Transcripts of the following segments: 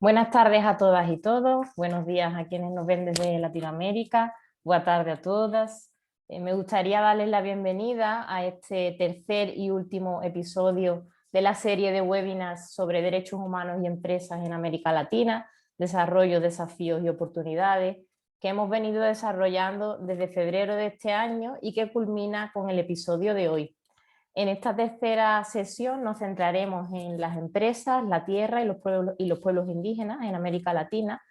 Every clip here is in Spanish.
Buenas tardes a todas y todos, buenos días a quienes nos ven desde Latinoamérica, buena tarde a todas. Me gustaría darles la bienvenida a este tercer y último episodio de la serie de webinars sobre derechos humanos y empresas en América Latina, desarrollo, desafíos y oportunidades, que hemos venido desarrollando desde febrero de este año y que culmina con el episodio de hoy. En esta tercera sesión nos centraremos en las empresas, la tierra y los pueblos indígenas en América Latina,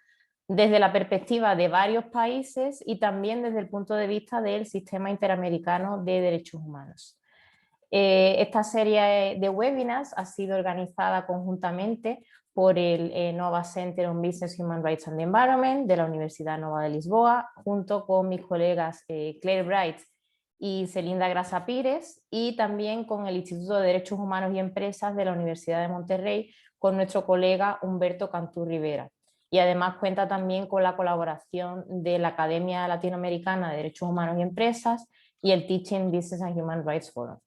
desde la perspectiva de varios países y también desde el punto de vista del Sistema Interamericano de Derechos Humanos. Esta serie de webinars ha sido organizada conjuntamente por el Nova Center on Business, Human Rights and the Environment de la Universidad Nova de Lisboa, junto con mis colegas Claire Bright y Celinda Grasa Pires, y también con el Instituto de Derechos Humanos y Empresas de la Universidad de Monterrey, con nuestro colega Humberto Cantú Rivera. Y además cuenta también con la colaboración de la Academia Latinoamericana de Derechos Humanos y Empresas y el Teaching Business and Human Rights Forum.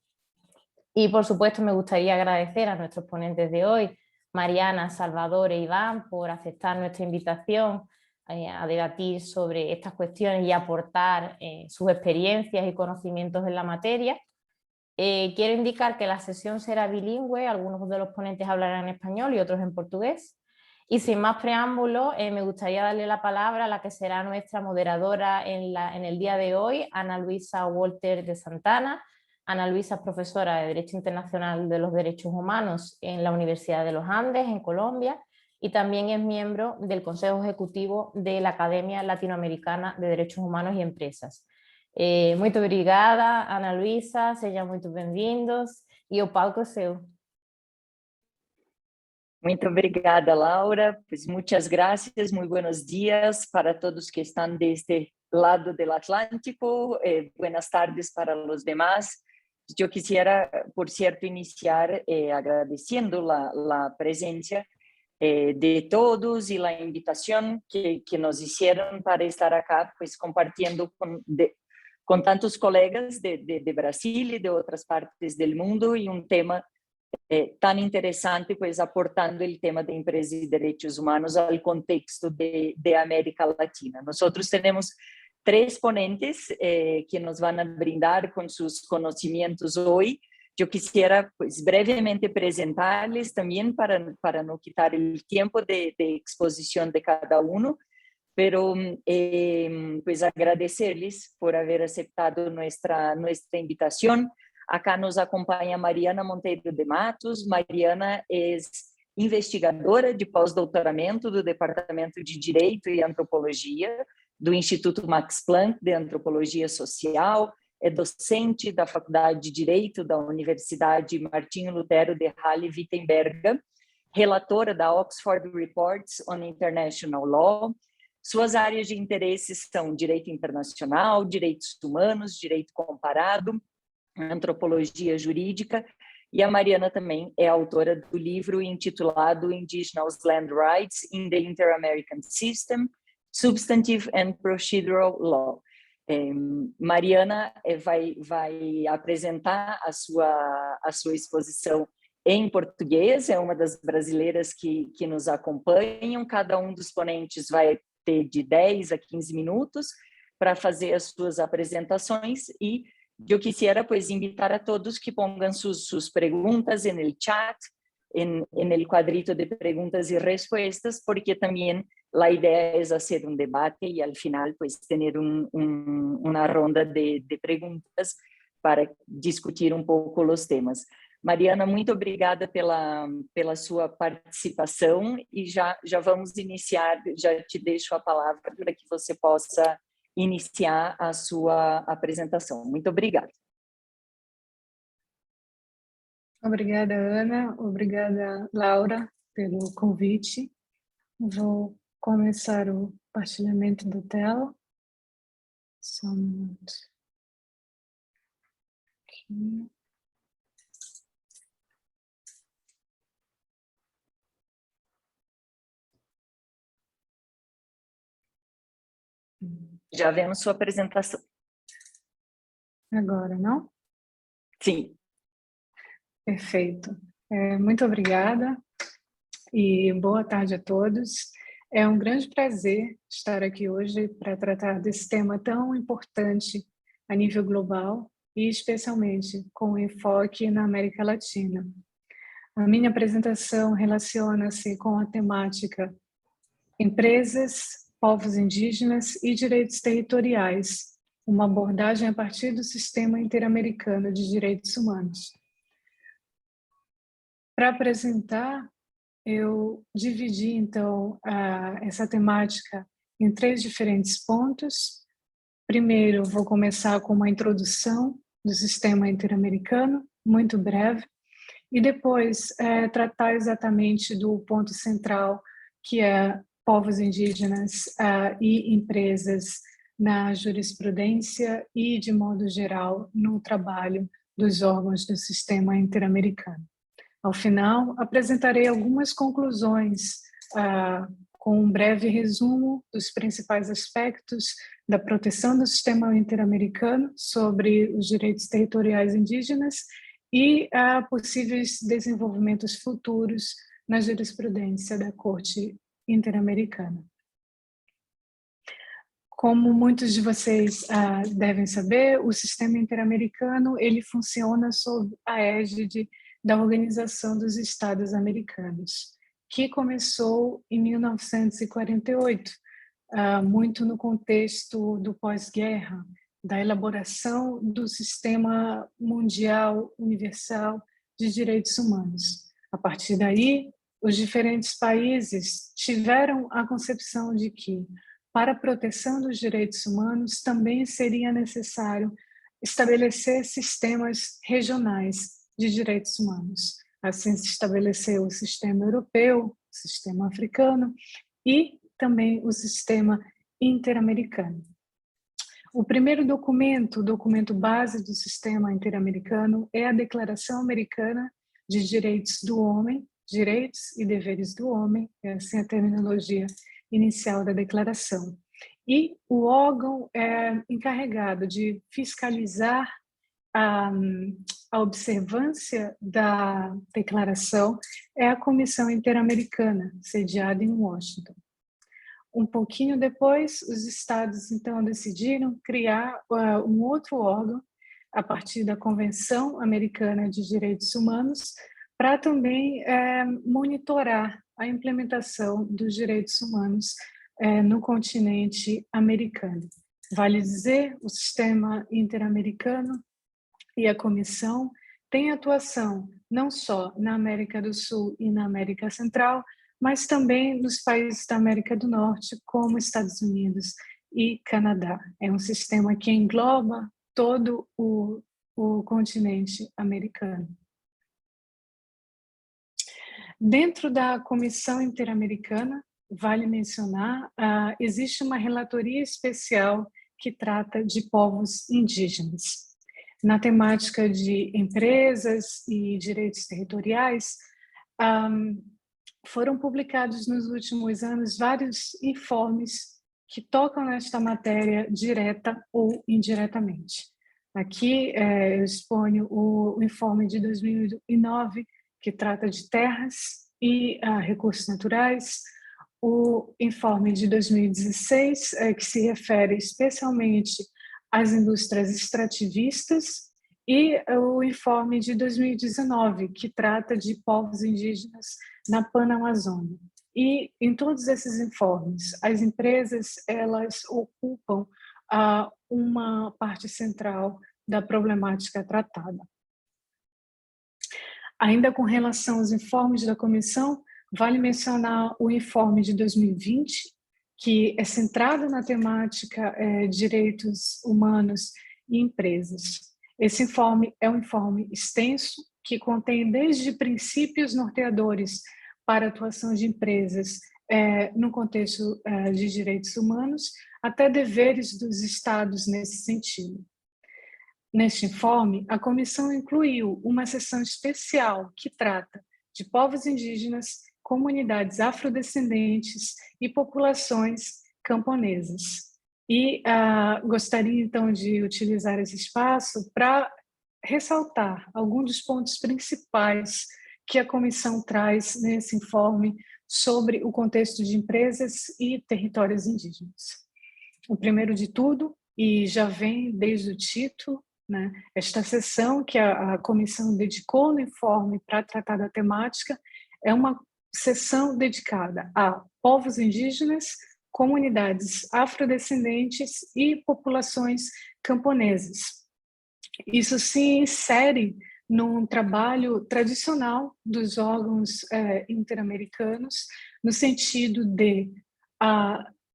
Y por supuesto me gustaría agradecer a nuestros ponentes de hoy, Mariana, Salvador e Iván, por aceptar nuestra invitación a debatir sobre estas cuestiones y aportar sus experiencias y conocimientos en la materia. Quiero indicar que la sesión será bilingüe, algunos de los ponentes hablarán en español y otros en portugués. Y sin más preámbulo, me gustaría darle la palabra a la que será nuestra moderadora en el día de hoy, Ana Luisa Walter de Santana. Ana Luisa es profesora de Derecho Internacional de los Derechos Humanos en la Universidad de los Andes, en Colombia, y también es miembro del Consejo Ejecutivo de la Academia Latinoamericana de Derechos Humanos y Empresas. Muito obrigada, Ana Luisa, sejam muito bem-vindos e o palco é seu. Muito obrigada, Laura. Pues muchas gracias, muy buenos días para todos que están de este lado del Atlántico. Buenas tardes para los demás. Yo quisiera, por cierto, iniciar agradeciendo la presencia de todos y la invitación que nos hicieron para estar acá, pues compartiendo con tantos colegas de Brasil y de otras partes del mundo, y un tema tan interesante, pues aportando el tema de empresas y derechos humanos al contexto de América Latina. Nosotros tenemos 3 ponentes que nos van a brindar con sus conocimientos hoy. Yo quisiera pues brevemente presentarles también para no quitar el tiempo de exposición de cada uno, pero pues agradecerles por haber aceptado nuestra invitación. Acá nos acompaña Mariana Monteiro de Matos. Mariana es investigadora de pós-doutoramento do Departamento de Direito e Antropologia do Instituto Max Planck de Antropologia Social, é docente da Faculdade de Direito da Universidade Martinho Lutero de Halle-Wittenberg, relatora da Oxford Reports on International Law. Suas áreas de interesse são direito internacional, direitos humanos, direito comparado, antropologia jurídica, e a Mariana também é autora do livro intitulado Indigenous Land Rights in the Inter-American System, Substantive and Procedural Law. Mariana vai apresentar a sua exposição em português, é uma das brasileiras que nos acompanham. Cada um dos ponentes vai ter de 10 a 15 minutos para fazer as suas apresentações, e eu quisiera pues invitar a todos que pongan sus preguntas en el chat, en el cuadrito de preguntas y respuestas, porque también la idea es hacer un debate y al final pues tener una ronda de preguntas para discutir un pouco los temas. Mariana, muito obrigada pela sua participação, e já vamos iniciar, já te deixo a palavra para que você possa iniciar a sua apresentação. Muito obrigada. Obrigada, Ana. Obrigada, Laura, pelo convite. Vou começar o partilhamento da tela. Só um minuto. Aqui. Já vemos sua apresentação. Agora, não? Sim. Perfeito. Muito obrigada. e boa tarde a todos. É um grande prazer estar aqui hoje para tratar desse tema tão importante a nível global e especialmente com enfoque na América Latina. A minha apresentação relaciona-se com a temática Empresas, Povos Indígenas e Direitos Territoriais, uma abordagem a partir do Sistema Interamericano de Direitos Humanos. Para apresentar, eu dividi, então, essa temática em 3 diferentes pontos. Primeiro, vou começar com uma introdução do Sistema Interamericano, muito breve, e depois tratar exatamente do ponto central, que é povos indígenas e empresas na jurisprudência e, de modo geral, no trabalho dos órgãos do Sistema Interamericano. Ao final, apresentarei algumas conclusões com um breve resumo dos principais aspectos da proteção do sistema interamericano sobre os direitos territoriais indígenas e possíveis desenvolvimentos futuros na jurisprudência da Corte Interamericana. Como muitos de vocês devem saber, o sistema interamericano ele funciona sob a égide da Organização dos Estados Americanos, que começou em 1948, muito no contexto do pós-guerra, da elaboração do Sistema Mundial Universal de Direitos Humanos. A partir daí, os diferentes países tiveram a concepção de que, para a proteção dos direitos humanos, também seria necessário estabelecer sistemas regionais de direitos humanos. Assim se estabeleceu o sistema europeu, o sistema africano e também o sistema interamericano. O primeiro documento, o documento base do sistema interamericano, é a Declaração Americana de Direitos do Homem, Direitos e Deveres do Homem, essa é a terminologia inicial da declaração. E o órgão encarregado de fiscalizar a observância da declaração é a Comissão Interamericana, sediada em Washington. Um pouquinho depois, os estados, então, decidiram criar um outro órgão, a partir da Convenção Americana de Direitos Humanos, para também monitorar a implementação dos direitos humanos no continente americano. Vale dizer, o sistema interamericano e a Comissão têm atuação não só na América do Sul e na América Central, mas também nos países da América do Norte, como Estados Unidos e Canadá. É um sistema que engloba todo o continente americano. Dentro da Comissão Interamericana, vale mencionar, existe uma relatoria especial que trata de povos indígenas. Na temática de empresas e direitos territoriais, foram publicados nos últimos anos vários informes que tocam nesta matéria direta ou indiretamente. Aqui eu exponho o informe de 2009, que trata de terras e recursos naturais, o informe de 2016, que se refere especialmente às indústrias extrativistas, e o informe de 2019, que trata de povos indígenas na Panamazônia. E em todos esses informes, as empresas elas ocupam uma parte central da problemática tratada. Ainda com relação aos informes da comissão, vale mencionar o informe de 2020, que é centrado na temática direitos humanos e empresas. Esse informe é um informe extenso, que contém desde princípios norteadores para a atuação de empresas no contexto de direitos humanos, até deveres dos estados nesse sentido. Neste informe, a comissão incluiu uma seção especial que trata de povos indígenas, comunidades afrodescendentes e populações camponesas. E gostaria, então, de utilizar esse espaço para ressaltar alguns dos pontos principais que a comissão traz nesse informe sobre o contexto de empresas e territórios indígenas. O primeiro de tudo, e já vem desde o título, né, esta sessão que a comissão dedicou no informe para tratar da temática é uma sessão dedicada a povos indígenas, comunidades afrodescendentes e populações camponesas. Isso se insere num trabalho tradicional dos órgãos interamericanos, no sentido de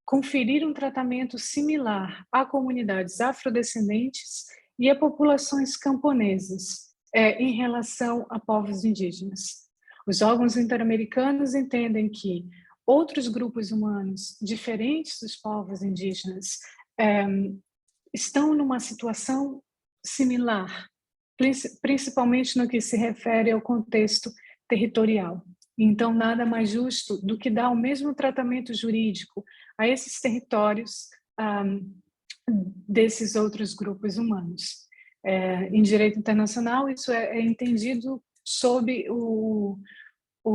conferir um tratamento similar a comunidades afrodescendentes e a populações camponesas em relação a povos indígenas. Os órgãos interamericanos entendem que outros grupos humanos diferentes dos povos indígenas estão numa situação similar, principalmente no que se refere ao contexto territorial. Então, nada mais justo do que dar o mesmo tratamento jurídico a esses territórios desses outros grupos humanos. Em direito internacional, isso é entendido sob o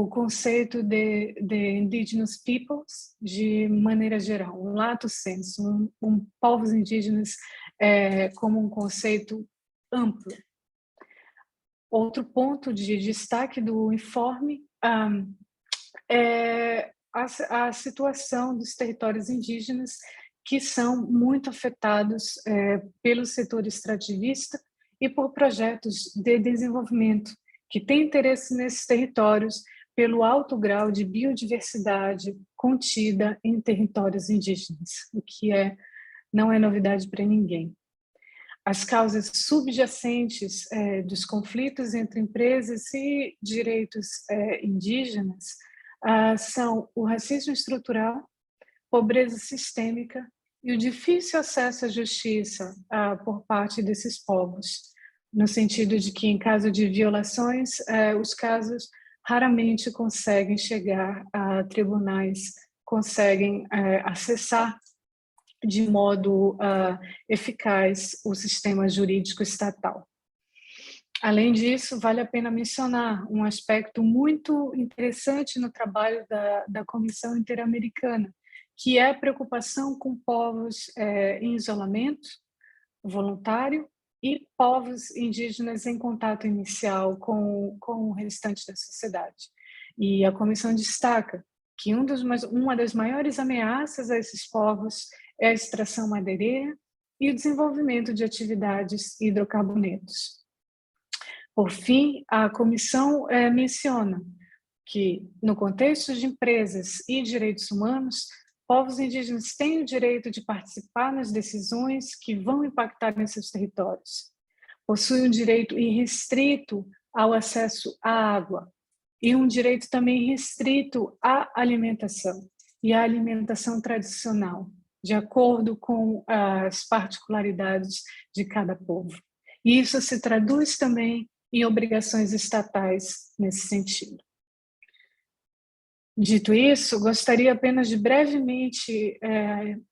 conceito de indigenous peoples, de maneira geral, um lato sensu, povos indígenas como um conceito amplo. Outro ponto de destaque do informe é a situação dos territórios indígenas, que são muito afetados pelo setor extrativista e por projetos de desenvolvimento que têm interesse nesses territórios pelo alto grau de biodiversidade contida em territórios indígenas, o que não é novidade para ninguém. As causas subjacentes dos conflitos entre empresas e direitos indígenas são o racismo estrutural, pobreza sistêmica e o difícil acesso à justiça por parte desses povos, no sentido de que, em caso de violações, os casos raramente conseguem chegar a tribunais, conseguem acessar de modo eficaz o sistema jurídico estatal. Além disso, vale a pena mencionar um aspecto muito interessante no trabalho da Comissão Interamericana, que é a preocupação com povos em isolamento voluntário e povos indígenas em contato inicial com o restante da sociedade. E a comissão destaca que uma das maiores ameaças a esses povos é a extração madeireira e o desenvolvimento de atividades hidrocarbonetos. Por fim, a comissão menciona que, no contexto de empresas e direitos humanos, povos indígenas têm o direito de participar nas decisões que vão impactar em seus territórios. Possuem um direito irrestrito ao acesso à água e um direito também restrito à alimentação e à alimentação tradicional, de acordo com as particularidades de cada povo. E isso se traduz também em obrigações estatais nesse sentido. Dito isso, gostaria apenas de brevemente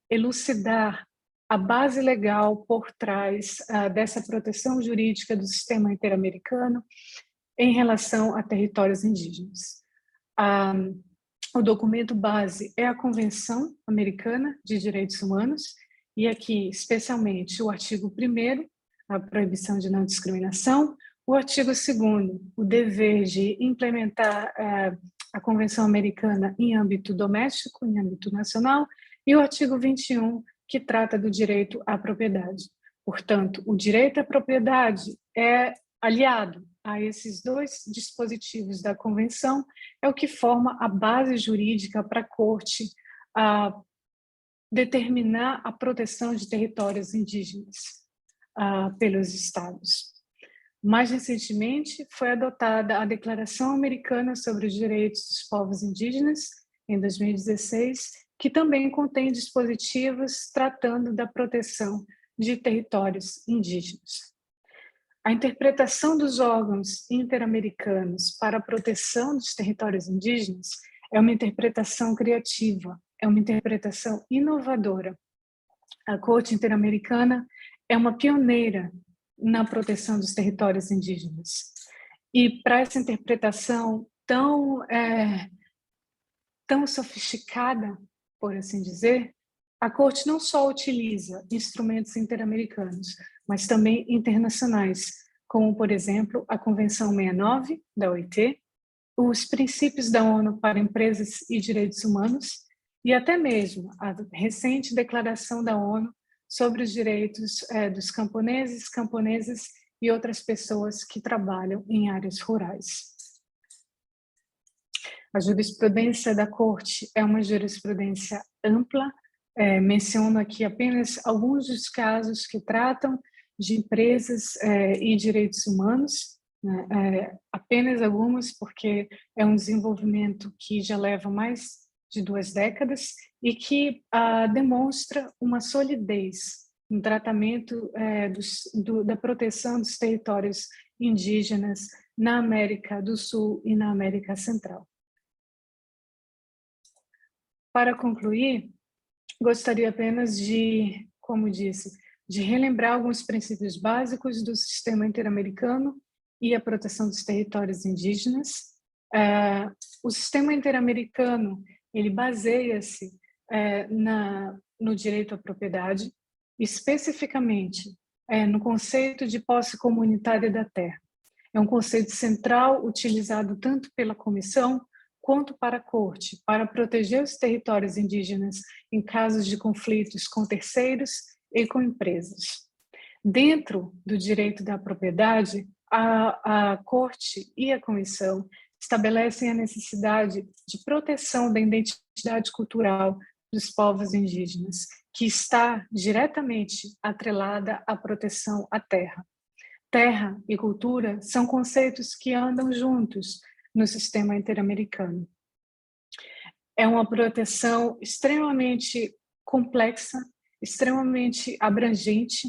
elucidar a base legal por trás dessa proteção jurídica do sistema interamericano em relação a territórios indígenas. O documento base é a Convenção Americana de Direitos Humanos, e aqui, especialmente, o artigo 1º, a proibição de não discriminação, o artigo 2º, o dever de implementar a Convenção Americana em âmbito doméstico, em âmbito nacional, e o artigo 21, que trata do direito à propriedade. Portanto, o direito à propriedade é aliado a esses dois dispositivos da Convenção, é o que forma a base jurídica para a Corte determinar a proteção de territórios indígenas pelos Estados. Mais recentemente, foi adotada a Declaração Americana sobre os Direitos dos Povos Indígenas, em 2016, que também contém dispositivos tratando da proteção de territórios indígenas. A interpretação dos órgãos interamericanos para a proteção dos territórios indígenas é uma interpretação criativa, é uma interpretação inovadora. A Corte Interamericana é uma pioneira na proteção dos territórios indígenas. E para essa interpretação tão sofisticada, por assim dizer, a Corte não só utiliza instrumentos interamericanos, mas também internacionais, como, por exemplo, a Convenção 69 da OIT, os princípios da ONU para empresas e direitos humanos e até mesmo a recente declaração da ONU sobre os direitos dos camponesas e outras pessoas que trabalham em áreas rurais. A jurisprudência da Corte é uma jurisprudência ampla. Menciono aqui apenas alguns dos casos que tratam de empresas e direitos humanos, né? Apenas algumas, porque é um desenvolvimento que já leva mais de 2 décadas e que demonstra uma solidez no tratamento da proteção dos territórios indígenas na América do Sul e na América Central. Para concluir, gostaria apenas de, como disse, de relembrar alguns princípios básicos do sistema interamericano e a proteção dos territórios indígenas. O sistema interamericano, ele baseia-se no direito à propriedade, especificamente no conceito de posse comunitária da terra. É um conceito central utilizado tanto pela Comissão quanto para a Corte, para proteger os territórios indígenas em casos de conflitos com terceiros e com empresas. Dentro do direito da propriedade, a Corte e a Comissão estabelecem a necessidade de proteção da identidade cultural dos povos indígenas, que está diretamente atrelada à proteção à terra. Terra e cultura são conceitos que andam juntos no sistema interamericano. É uma proteção extremamente complexa, extremamente abrangente,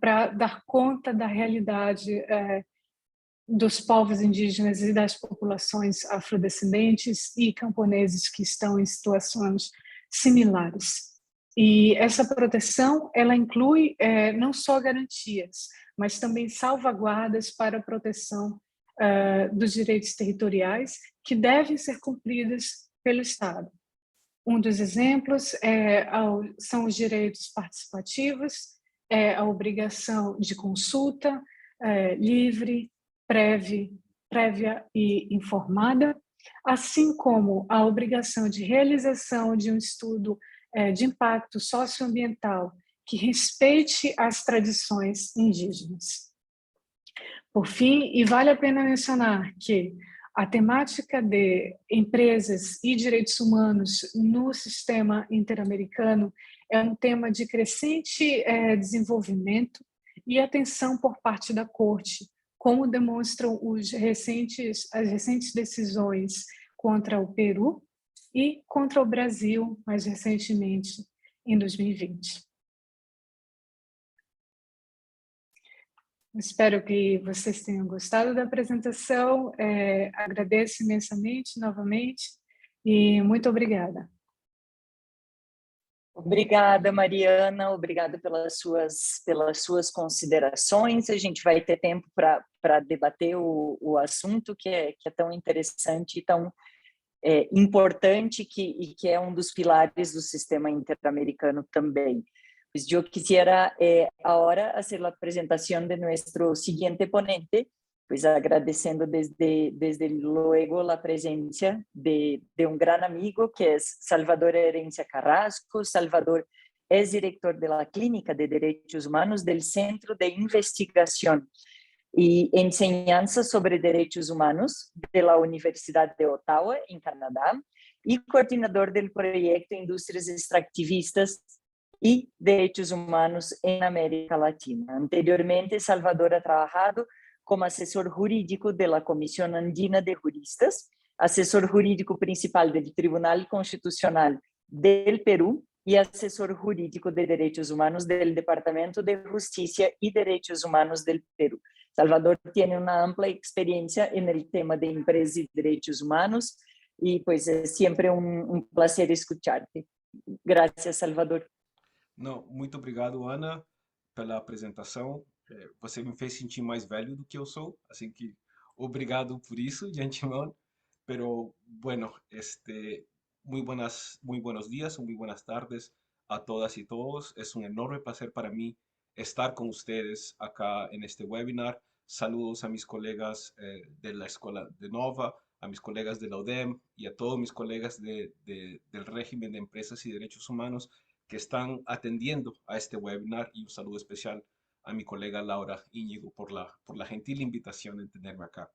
para dar conta da realidade dos povos indígenas e das populações afrodescendentes e camponeses que estão em situações similares. E essa proteção, ela inclui não só garantias, mas também salvaguardas para a proteção dos direitos territoriais que devem ser cumpridas pelo Estado. Um dos exemplos são os direitos participativos, a obrigação de consulta livre, prévia e informada, assim como a obrigação de realização de um estudo de impacto socioambiental que respeite as tradições indígenas. Por fim, e vale a pena mencionar que a temática de empresas e direitos humanos no sistema interamericano é um tema de crescente desenvolvimento e atenção por parte da Corte, como demonstram as recentes decisões contra o Peru e contra o Brasil, mais recentemente, em 2020. Espero que vocês tenham gostado da apresentação. Agradeço imensamente, novamente, e muito obrigada. Obrigada, Mariana, obrigada pelas suas considerações. A gente vai ter tempo para debater o assunto que é tão interessante e tão importante e que é um dos pilares do sistema interamericano também. Pues yo quisiera ahora hacer la presentación de nuestro siguiente ponente, pues agradeciendo desde luego la presencia de un gran amigo que es Salvador Herencia Carrasco. Salvador es director de la Clínica de Derechos Humanos del Centro de Investigación y Enseñanza sobre Derechos Humanos de la Universidad de Ottawa, en Canadá, y coordinador del proyecto Industrias Extractivistas y Derechos Humanos en América Latina. Anteriormente, Salvador ha trabajado como asesor jurídico de la Comisión Andina de Juristas, asesor jurídico principal del Tribunal Constitucional del Perú y asesor jurídico de Derechos Humanos del Departamento de Justicia y Derechos Humanos del Perú. Salvador tiene una amplia experiencia en el tema de empresas y derechos humanos y pues es siempre un placer escucharte. Gracias, Salvador. Não, muito obrigado, Ana, pela apresentação. Você me fez sentir mais velho do que eu sou, assim que obrigado por isso, de antemão. Pero bueno, muy buenos días o muy buenas tardes a todas y todos. Es un enorme placer para mí estar con ustedes acá en este webinar. Saludos a mis colegas de la Escuela de Nova, a mis colegas de la UDEM y a todos mis colegas del régimen de empresas y derechos humanos que están atendiendo a este webinar, y un saludo especial a mi colega Laura Íñigo por la gentil invitación de tenerme acá.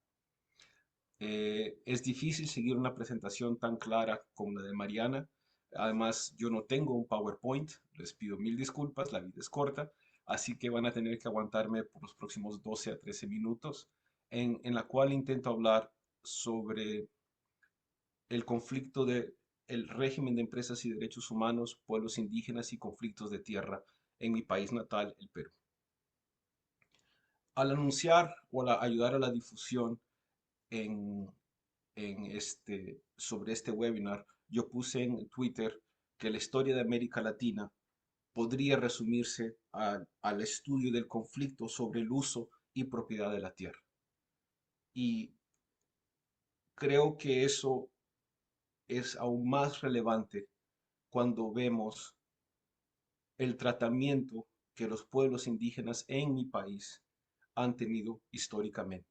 Es difícil seguir una presentación tan clara como la de Mariana. Además, yo no tengo un PowerPoint, les pido mil disculpas, la vida es corta, así que van a tener que aguantarme por los próximos 12 a 13 minutos, en la cual intento hablar sobre el conflicto de el régimen de empresas y derechos humanos, pueblos indígenas y conflictos de tierra en mi país natal, el Perú. Al anunciar o al ayudar a la difusión en, sobre este webinar, yo puse en Twitter que la historia de América Latina podría resumirse al estudio del conflicto sobre el uso y propiedad de la tierra. Y creo que eso es aún más relevante cuando vemos el tratamiento que los pueblos indígenas en mi país han tenido históricamente.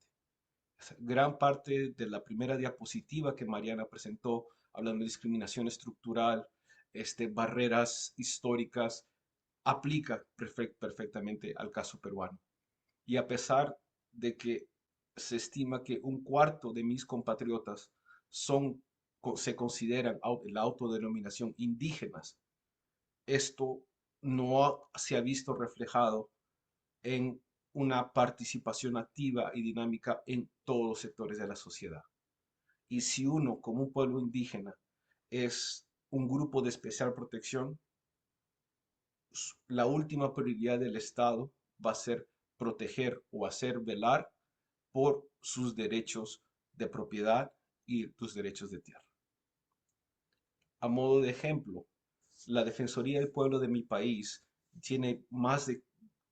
Gran parte de la primera diapositiva que Mariana presentó, hablando de discriminación estructural, barreras históricas, aplica perfectamente al caso peruano. Y a pesar de que se estima que un cuarto de mis compatriotas se consideran la autodenominación indígenas, esto no se ha visto reflejado en una participación activa y dinámica en todos los sectores de la sociedad. Y si uno, como un pueblo indígena, es un grupo de especial protección, la última prioridad del Estado va a ser proteger o hacer velar por sus derechos de propiedad y tus derechos de tierra. A modo de ejemplo, la Defensoría del Pueblo de mi país tiene más de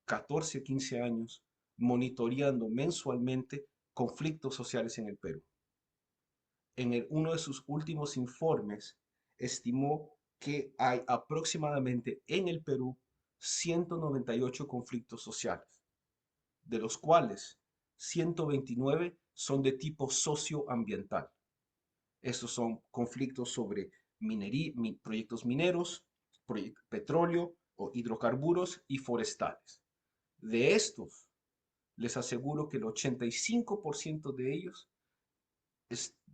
14 o 15 años monitoreando mensualmente conflictos sociales en el Perú. En uno de sus últimos informes estimó que hay aproximadamente en el Perú 198 conflictos sociales, de los cuales 129 son de tipo socioambiental. Estos son conflictos sobre proyectos mineros, petróleo o hidrocarburos y forestales. De estos, les aseguro que el 85% de ellos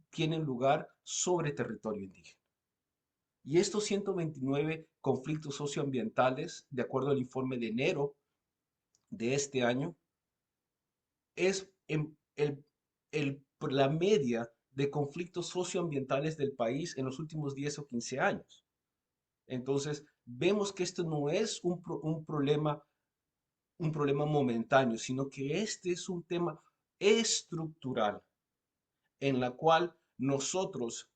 tienen lugar sobre territorio indígena. Y estos 129 conflictos socioambientales, de acuerdo al informe de enero de este año, es la media de conflictos socioambientales del país en los últimos 10 o 15 años. Entonces, vemos que esto no es un problema momentáneo, sino que este es un tema estructural en la cual nosotros,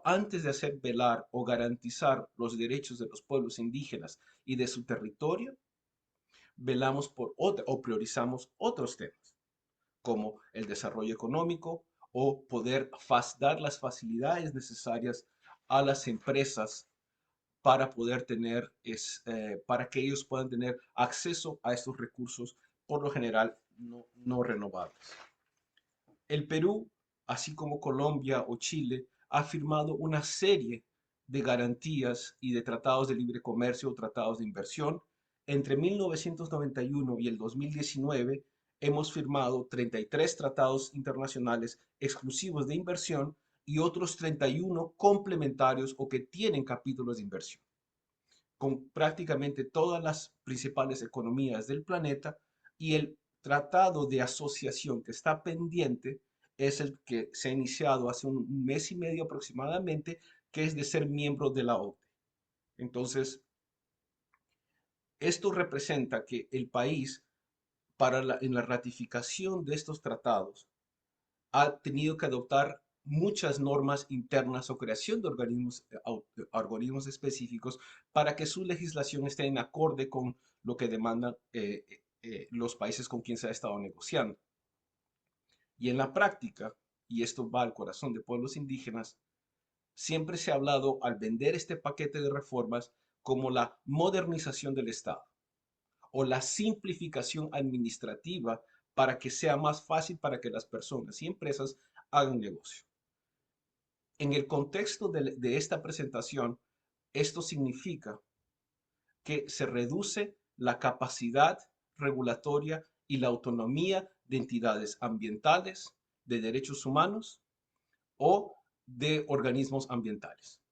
antes de hacer velar o garantizar los derechos de los pueblos indígenas y de su territorio, velamos por o priorizamos otros temas, como el desarrollo económico o poder dar las facilidades necesarias a las empresas para poder para que ellos puedan tener acceso a estos recursos, por lo general no renovables. El Perú, así como Colombia o Chile, ha firmado una serie de garantías y de tratados de libre comercio o tratados de inversión. Entre 1991 y el 2019 hemos firmado 33 tratados internacionales exclusivos de inversión y otros 31 complementarios o que tienen capítulos de inversión, con prácticamente todas las principales economías del planeta, y el tratado de asociación que está pendiente es el que se ha iniciado hace un mes y medio aproximadamente, que es de ser miembro de la OCDE. Entonces, esto representa que el país, en la ratificación de estos tratados, ha tenido que adoptar muchas normas internas o creación de organismos específicos para que su legislación esté en acorde con lo que demandan los países con quien se ha estado negociando. Y en la práctica, y esto va al corazón de pueblos indígenas, siempre se ha hablado al vender este paquete de reformas como la modernización del Estado o la simplificación administrativa para que sea más fácil para que las personas y empresas hagan negocio. En el contexto de esta presentación, esto significa que se reduce la capacidad regulatoria y la autonomía de entidades ambientales, de derechos humanos o de organismos ambientales.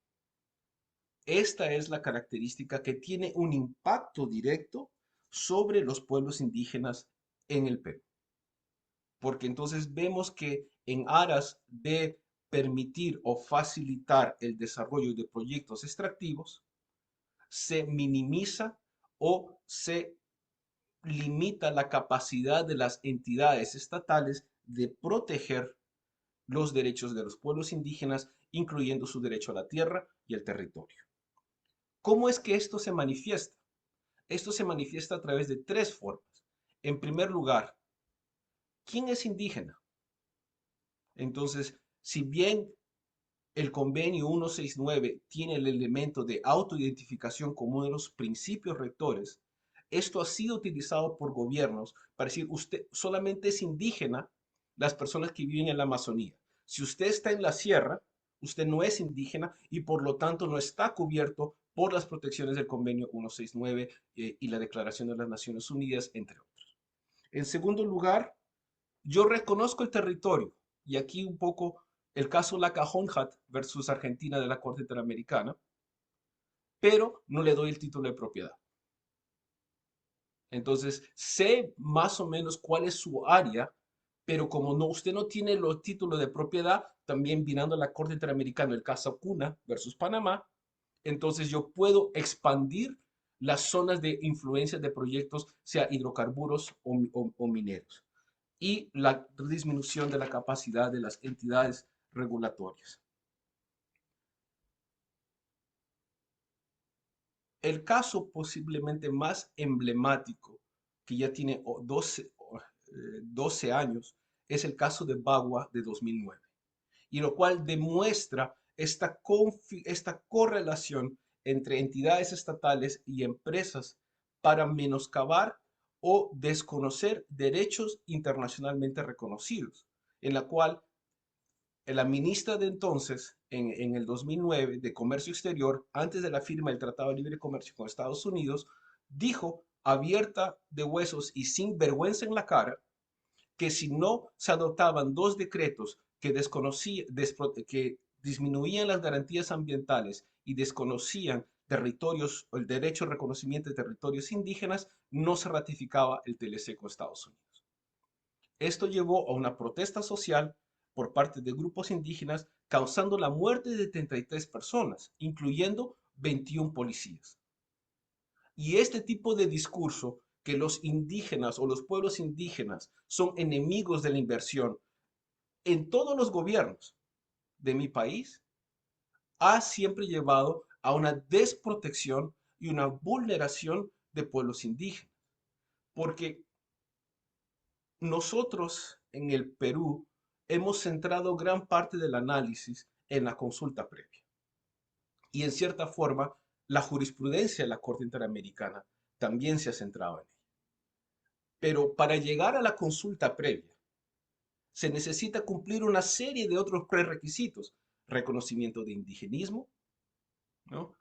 Esta es la característica que tiene un impacto directo sobre los pueblos indígenas en el Perú. Porque entonces vemos que en aras de permitir o facilitar el desarrollo de proyectos extractivos, se minimiza o se limita la capacidad de las entidades estatales de proteger los derechos de los pueblos indígenas, incluyendo su derecho a la tierra y el territorio. ¿Cómo es que esto se manifiesta? Esto se manifiesta a través de tres formas. En primer lugar, ¿quién es indígena? Entonces, si bien el convenio 169 tiene el elemento de autoidentificación como uno de los principios rectores, esto ha sido utilizado por gobiernos para decir, usted solamente es indígena las personas que viven en la Amazonía. Si usted está en la sierra, usted no es indígena y por lo tanto no está cubierto por las protecciones del convenio 169 y la Declaración de las Naciones Unidas, entre otros. En segundo lugar, yo reconozco el territorio y aquí un poco el caso Lacajonjat versus Argentina de la Corte Interamericana, pero no le doy el título de propiedad. Entonces, sé más o menos cuál es su área, pero como no, usted no tiene los títulos de propiedad, también mirando a la Corte Interamericana, el caso Cuna versus Panamá, entonces yo puedo expandir las zonas de influencia de proyectos, sea hidrocarburos o mineros, y la disminución de la capacidad de las entidades regulatorias. El caso posiblemente más emblemático, que ya tiene 12 años, es el caso de Bagua de 2009, y lo cual demuestra esta correlación entre entidades estatales y empresas para menoscabar o desconocer derechos internacionalmente reconocidos, en la cual la ministra de entonces, en el 2009, de Comercio Exterior, antes de la firma del Tratado de Libre Comercio con Estados Unidos, dijo abierta de huesos y sin vergüenza en la cara que si no se adoptaban dos decretos que disminuían las garantías ambientales y desconocían territorios o el derecho al reconocimiento de territorios indígenas, no se ratificaba el TLC con Estados Unidos. Esto llevó a una protesta social por parte de grupos indígenas, causando la muerte de 33 personas, incluyendo 21 policías. Y este tipo de discurso, que los indígenas o los pueblos indígenas son enemigos de la inversión en todos los gobiernos de mi país, ha siempre llevado a una desprotección y una vulneración de pueblos indígenas. Porque nosotros en el Perú hemos centrado gran parte del análisis en la consulta previa. Y en cierta forma, la jurisprudencia de la Corte Interamericana también se ha centrado en ella. Pero para llegar a la consulta previa, se necesita cumplir una serie de otros prerequisitos. Reconocimiento de indigenismo, ¿no?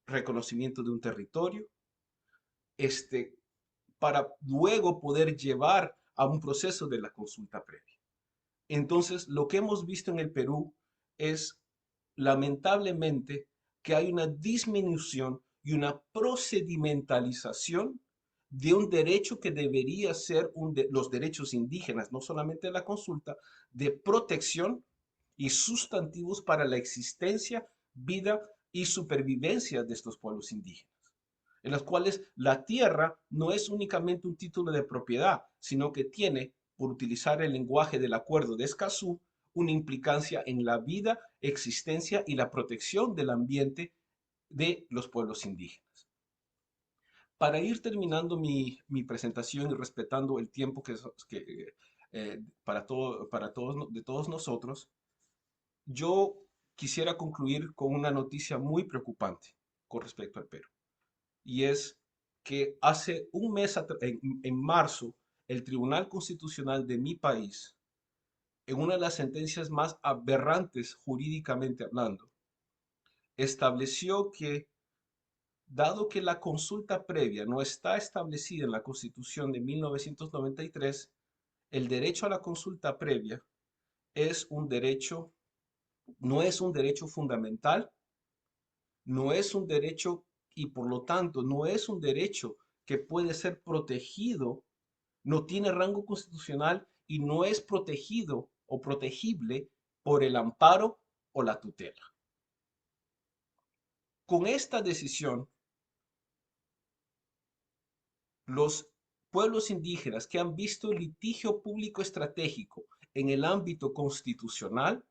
Reconocimiento de un territorio, para luego poder llevar a un proceso de la consulta previa. Entonces, lo que hemos visto en el Perú es, lamentablemente, que hay una disminución y una procedimentalización de un derecho que debería ser los derechos indígenas, no solamente la consulta, de protección y sustantivos para la existencia, vida y supervivencia de estos pueblos indígenas, en las cuales la tierra no es únicamente un título de propiedad, sino que tiene, por utilizar el lenguaje del acuerdo de Escazú, una implicancia en la vida, existencia y la protección del ambiente de los pueblos indígenas. Para ir terminando mi presentación y respetando el tiempo que de todos nosotros, yo quisiera concluir con una noticia muy preocupante con respecto al Perú. Y es que hace un mes, en marzo, el Tribunal Constitucional de mi país, en una de las sentencias más aberrantes jurídicamente hablando, estableció que, dado que la consulta previa no está establecida en la Constitución de 1993, el derecho a la consulta previa es un derecho, no es un derecho fundamental, no es un derecho y por lo tanto no es un derecho que puede ser protegido, no tiene rango constitucional y no es protegido o protegible por el amparo o la tutela. Con esta decisión, los pueblos indígenas que han visto el litigio público estratégico en el ámbito constitucional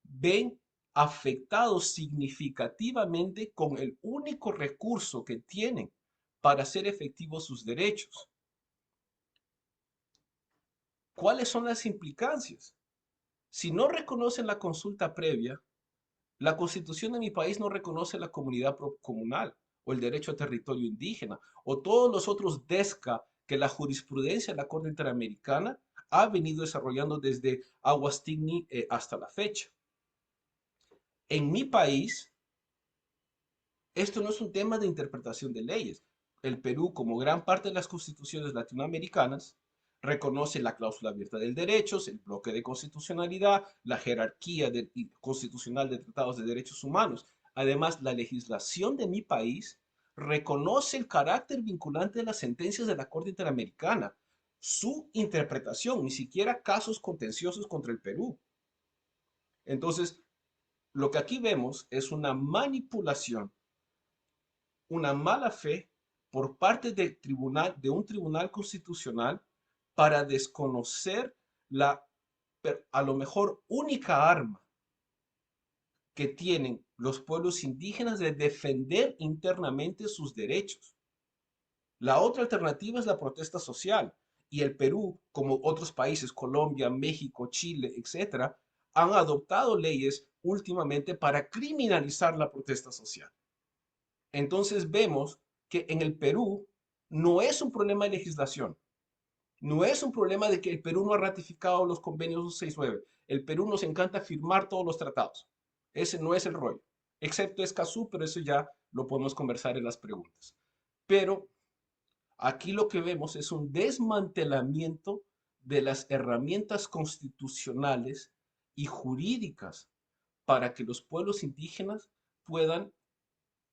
ven afectados significativamente con el único recurso que tienen para hacer efectivos sus derechos. ¿Cuáles son las implicancias? Si no reconocen la consulta previa, la Constitución de mi país no reconoce la comunidad comunal o el derecho a territorio indígena o todos los otros DESCA que la jurisprudencia de la Corte Interamericana ha venido desarrollando desde Aguas Tigni hasta la fecha. En mi país, esto no es un tema de interpretación de leyes. El Perú, como gran parte de las constituciones latinoamericanas, reconoce la cláusula abierta del derecho, el bloque de constitucionalidad, la jerarquía constitucional de tratados de derechos humanos. Además, la legislación de mi país reconoce el carácter vinculante de las sentencias de la Corte Interamericana, su interpretación, ni siquiera casos contenciosos contra el Perú. Entonces, lo que aquí vemos es una manipulación, una mala fe por parte de un tribunal constitucional para desconocer la, a lo mejor, única arma que tienen los pueblos indígenas de defender internamente sus derechos. La otra alternativa es la protesta social, y el Perú, como otros países, Colombia, México, Chile, etcétera, han adoptado leyes últimamente para criminalizar la protesta social. Entonces vemos que en el Perú no es un problema de legislación, no es un problema de que el Perú no ha ratificado los convenios 269. El Perú nos encanta firmar todos los tratados. Ese no es el rollo, excepto Escazú, pero eso ya lo podemos conversar en las preguntas. Pero aquí lo que vemos es un desmantelamiento de las herramientas constitucionales y jurídicas para que los pueblos indígenas puedan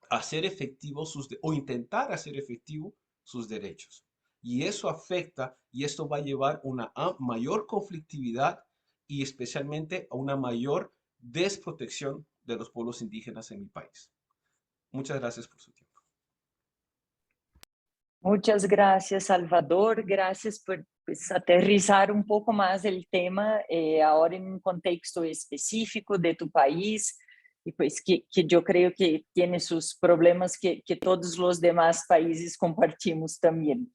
hacer efectivos o intentar hacer efectivo sus derechos. Y eso afecta y esto va a llevar a una mayor conflictividad y especialmente a una mayor desprotección de los pueblos indígenas en mi país. Muchas gracias por su tiempo. Muchas gracias, Salvador. Gracias por aterrizar un poco más el tema ahora en un contexto específico de tu país y pues que yo creo que tiene sus problemas que todos los demás países compartimos también.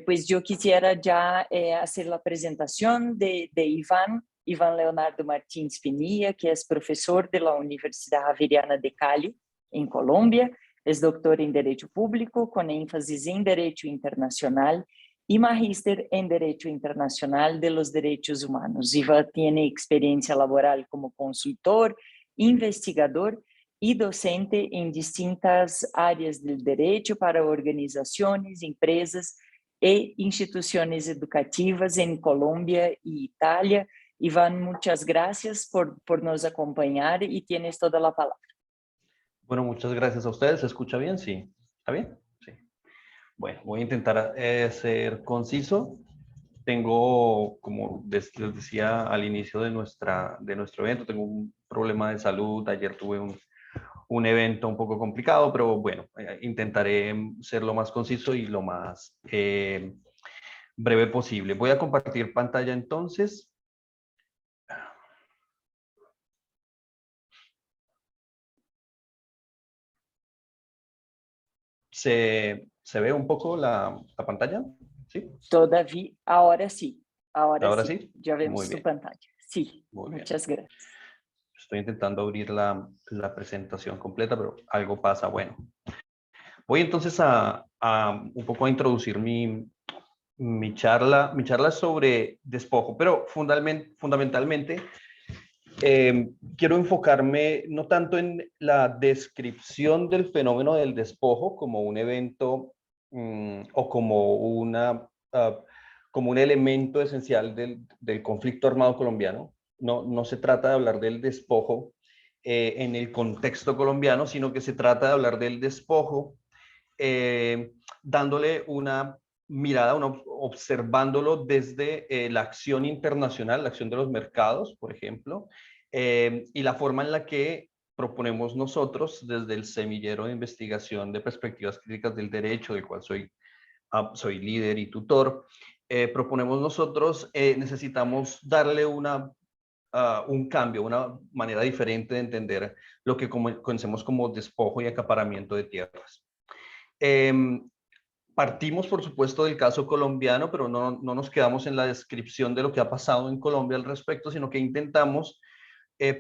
Pues yo quisiera ya hacer la presentación de Iván Leonardo Martins Pinilla, que es profesor de la Universidad Javeriana de Cali, en Colombia. Es doctor en Derecho Público con énfasis en Derecho Internacional y magíster en Derecho Internacional de los Derechos Humanos. Iván tiene experiencia laboral como consultor, investigador y docente en distintas áreas del derecho para organizaciones, empresas e instituciones educativas en Colombia y Italia. Iván, muchas gracias por nos acompañar y tienes toda la palabra. Bueno, muchas gracias a ustedes. ¿Se escucha bien? Sí. ¿Está bien? Sí. Bueno, voy a intentar ser conciso. Tengo, como les decía al inicio de nuestro evento, tengo un problema de salud. Ayer tuve un evento un poco complicado, pero bueno, intentaré ser lo más conciso y lo más breve posible. Voy a compartir pantalla entonces. ¿Se ve un poco la pantalla? ¿Sí? Todavía, ahora sí. ¿Ahora sí, sí? ya Muy vemos tu bien. pantalla. Sí, Muy bien. muchas gracias. Estoy intentando abrir la presentación completa, pero algo pasa. Bueno, voy entonces a un poco a introducir mi charla sobre despojo, pero fundamentalmente quiero enfocarme no tanto en la descripción del fenómeno del despojo como un evento o como un elemento esencial del conflicto armado colombiano. No se trata de hablar del despojo en el contexto colombiano, sino que se trata de hablar del despojo dándole una mirada, observándolo desde la acción internacional, la acción de los mercados, por ejemplo, y la forma en la que proponemos nosotros desde el semillero de investigación de perspectivas críticas del derecho, del cual soy líder y tutor, proponemos nosotros, necesitamos darle un cambio, una manera diferente de entender lo que conocemos como despojo y acaparamiento de tierras. Partimos, por supuesto, del caso colombiano, pero no nos quedamos en la descripción de lo que ha pasado en Colombia al respecto, sino que intentamos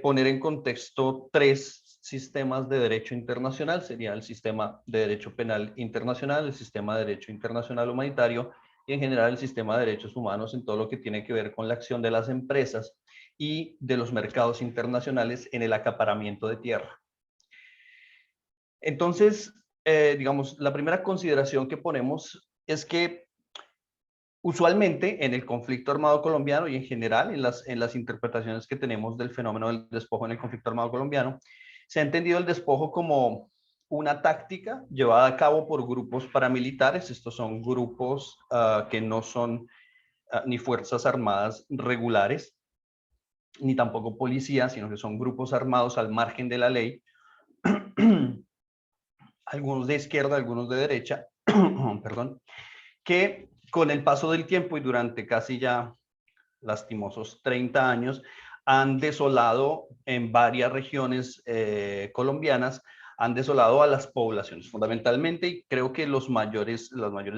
poner en contexto 3 sistemas de derecho internacional. Sería el sistema de derecho penal internacional, el sistema de derecho internacional humanitario y en general el sistema de derechos humanos en todo lo que tiene que ver con la acción de las empresas y de los mercados internacionales en el acaparamiento de tierra. Entonces, digamos, la primera consideración que ponemos es que usualmente en el conflicto armado colombiano y en general en las interpretaciones que tenemos del fenómeno del despojo en el conflicto armado colombiano, se ha entendido el despojo como una táctica llevada a cabo por grupos paramilitares. Estos son grupos que no son ni fuerzas armadas regulares, ni tampoco policías, sino que son grupos armados al margen de la ley, algunos de izquierda, algunos de derecha, perdón, que con el paso del tiempo y durante casi ya lastimosos 30 años han desolado en varias regiones colombianas, han desolado a las poblaciones fundamentalmente, y creo que las mayores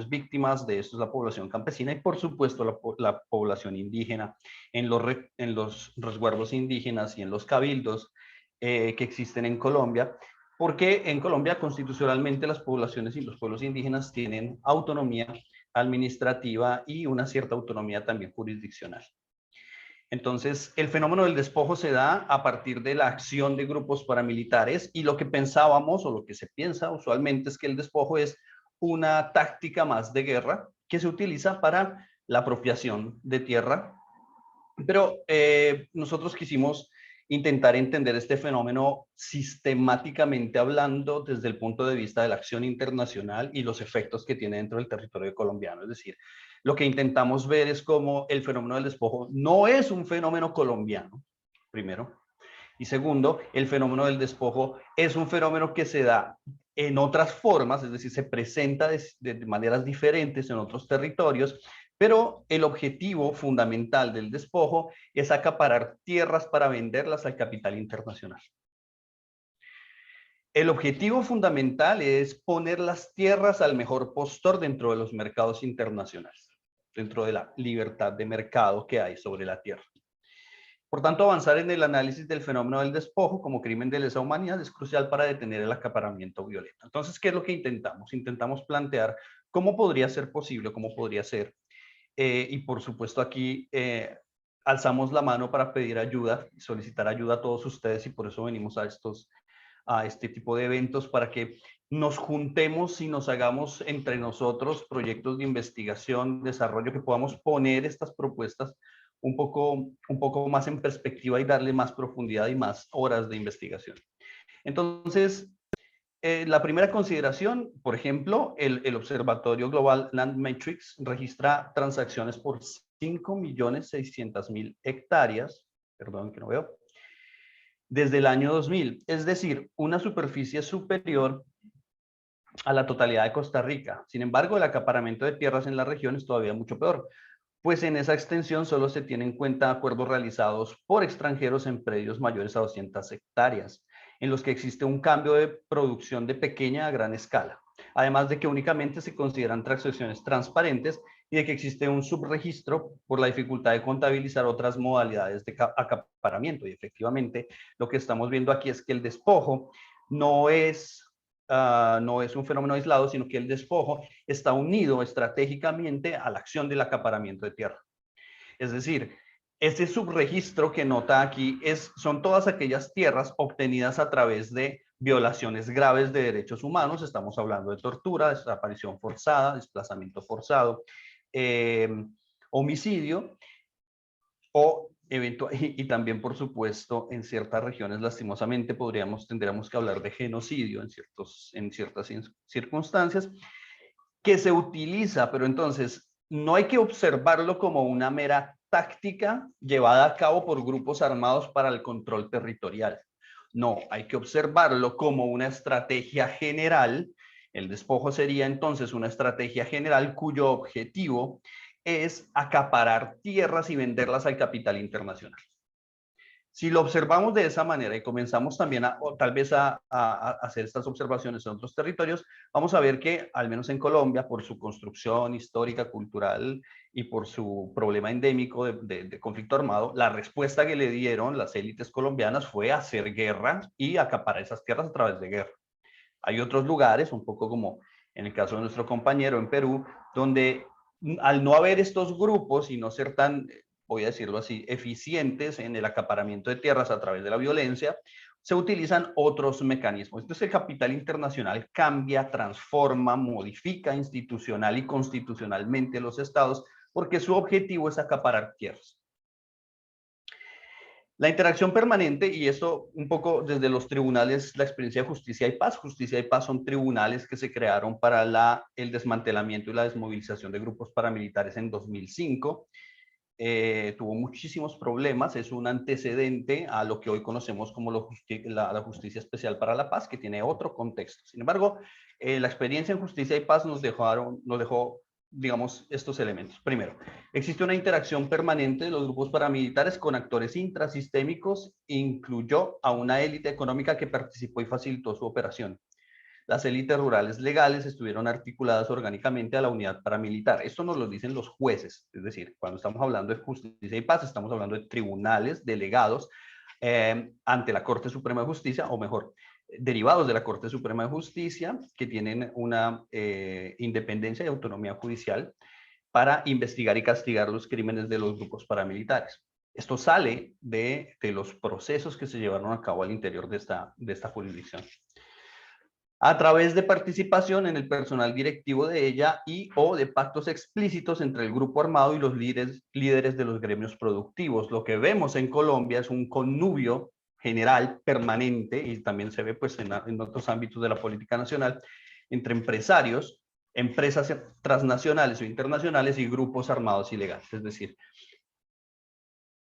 víctimas de esto es la población campesina y por supuesto la población indígena en los resguardos indígenas y en los cabildos que existen en Colombia, porque en Colombia constitucionalmente las poblaciones y los pueblos indígenas tienen autonomía administrativa y una cierta autonomía también jurisdiccional. Entonces, el fenómeno del despojo se da a partir de la acción de grupos paramilitares y lo que pensábamos o lo que se piensa usualmente es que el despojo es una táctica más de guerra que se utiliza para la apropiación de tierra. Pero nosotros quisimos intentar entender este fenómeno sistemáticamente hablando desde el punto de vista de la acción internacional y los efectos que tiene dentro del territorio colombiano. Es decir, lo que intentamos ver es cómo el fenómeno del despojo no es un fenómeno colombiano, primero. Y segundo, el fenómeno del despojo es un fenómeno que se da en otras formas, es decir, se presenta de maneras diferentes en otros territorios, pero el objetivo fundamental del despojo es acaparar tierras para venderlas al capital internacional. El objetivo fundamental es poner las tierras al mejor postor dentro de los mercados internacionales, dentro de la libertad de mercado que hay sobre la tierra. Por tanto, avanzar en el análisis del fenómeno del despojo como crimen de lesa humanidad es crucial para detener el acaparamiento violento. Entonces, ¿qué es lo que intentamos? Intentamos plantear cómo podría ser posible, cómo podría ser. Y por supuesto aquí alzamos la mano para pedir ayuda y solicitar ayuda a todos ustedes y por eso venimos a este tipo de eventos para que nos juntemos y nos hagamos entre nosotros proyectos de investigación, desarrollo, que podamos poner estas propuestas un poco más en perspectiva y darle más profundidad y más horas de investigación. Entonces, la primera consideración, por ejemplo, el Observatorio Global Land Matrix registra transacciones por 5.600.000 hectáreas, perdón que no veo, desde el año 2000, es decir, una superficie superior a la totalidad de Costa Rica. Sin embargo, el acaparamiento de tierras en la región es todavía mucho peor, pues en esa extensión solo se tienen en cuenta acuerdos realizados por extranjeros en predios mayores a 200 hectáreas, en los que existe un cambio de producción de pequeña a gran escala, además de que únicamente se consideran transacciones transparentes y de que existe un subregistro por la dificultad de contabilizar otras modalidades de acaparamiento. Y efectivamente, lo que estamos viendo aquí es que el despojo no es un fenómeno aislado, sino que el despojo está unido estratégicamente a la acción del acaparamiento de tierra. Es decir, ese subregistro que nota aquí son todas aquellas tierras obtenidas a través de violaciones graves de derechos humanos. Estamos hablando de tortura, desaparición forzada, desplazamiento forzado, homicidio y también, por supuesto, en ciertas regiones, lastimosamente, tendríamos que hablar de genocidio en ciertas circunstancias, que se utiliza, pero entonces no hay que observarlo como una mera táctica llevada a cabo por grupos armados para el control territorial. No, hay que observarlo como una estrategia general. El despojo sería entonces una estrategia general cuyo objetivo es acaparar tierras y venderlas al capital internacional. Si lo observamos de esa manera y comenzamos también tal vez a hacer estas observaciones en otros territorios, vamos a ver que, al menos en Colombia, por su construcción histórica, cultural y por su problema endémico de conflicto armado, la respuesta que le dieron las élites colombianas fue hacer guerra y acaparar esas tierras a través de guerra. Hay otros lugares, un poco como en el caso de nuestro compañero en Perú, donde al no haber estos grupos y no ser tan, voy a decirlo así, eficientes en el acaparamiento de tierras a través de la violencia, se utilizan otros mecanismos. Entonces el capital internacional cambia, transforma, modifica institucional y constitucionalmente los estados porque su objetivo es acaparar tierras. La interacción permanente, y esto un poco desde los tribunales, la experiencia de Justicia y Paz. Justicia y Paz son tribunales que se crearon para el desmantelamiento y la desmovilización de grupos paramilitares en 2005. Tuvo muchísimos problemas, es un antecedente a lo que hoy conocemos como la Justicia Especial para la Paz, que tiene otro contexto. Sin embargo, la experiencia en Justicia y Paz nos dejó, digamos, estos elementos. Primero, existe una interacción permanente de los grupos paramilitares con actores intrasistémicos, incluyó a una élite económica que participó y facilitó su operación. Las élites rurales legales estuvieron articuladas orgánicamente a la unidad paramilitar. Esto nos lo dicen los jueces, es decir, cuando estamos hablando de Justicia y Paz, estamos hablando de tribunales delegados ante la Corte Suprema de Justicia, o mejor, derivados de la Corte Suprema de Justicia, que tienen una independencia y autonomía judicial para investigar y castigar los crímenes de los grupos paramilitares. Esto sale de los procesos que se llevaron a cabo al interior de esta jurisdicción, a través de participación en el personal directivo de ella o de pactos explícitos entre el grupo armado y los líderes de los gremios productivos. Lo que vemos en Colombia es un connubio general permanente, y también se ve pues en otros ámbitos de la política nacional, entre empresarios, empresas transnacionales o internacionales y grupos armados ilegales. Es decir,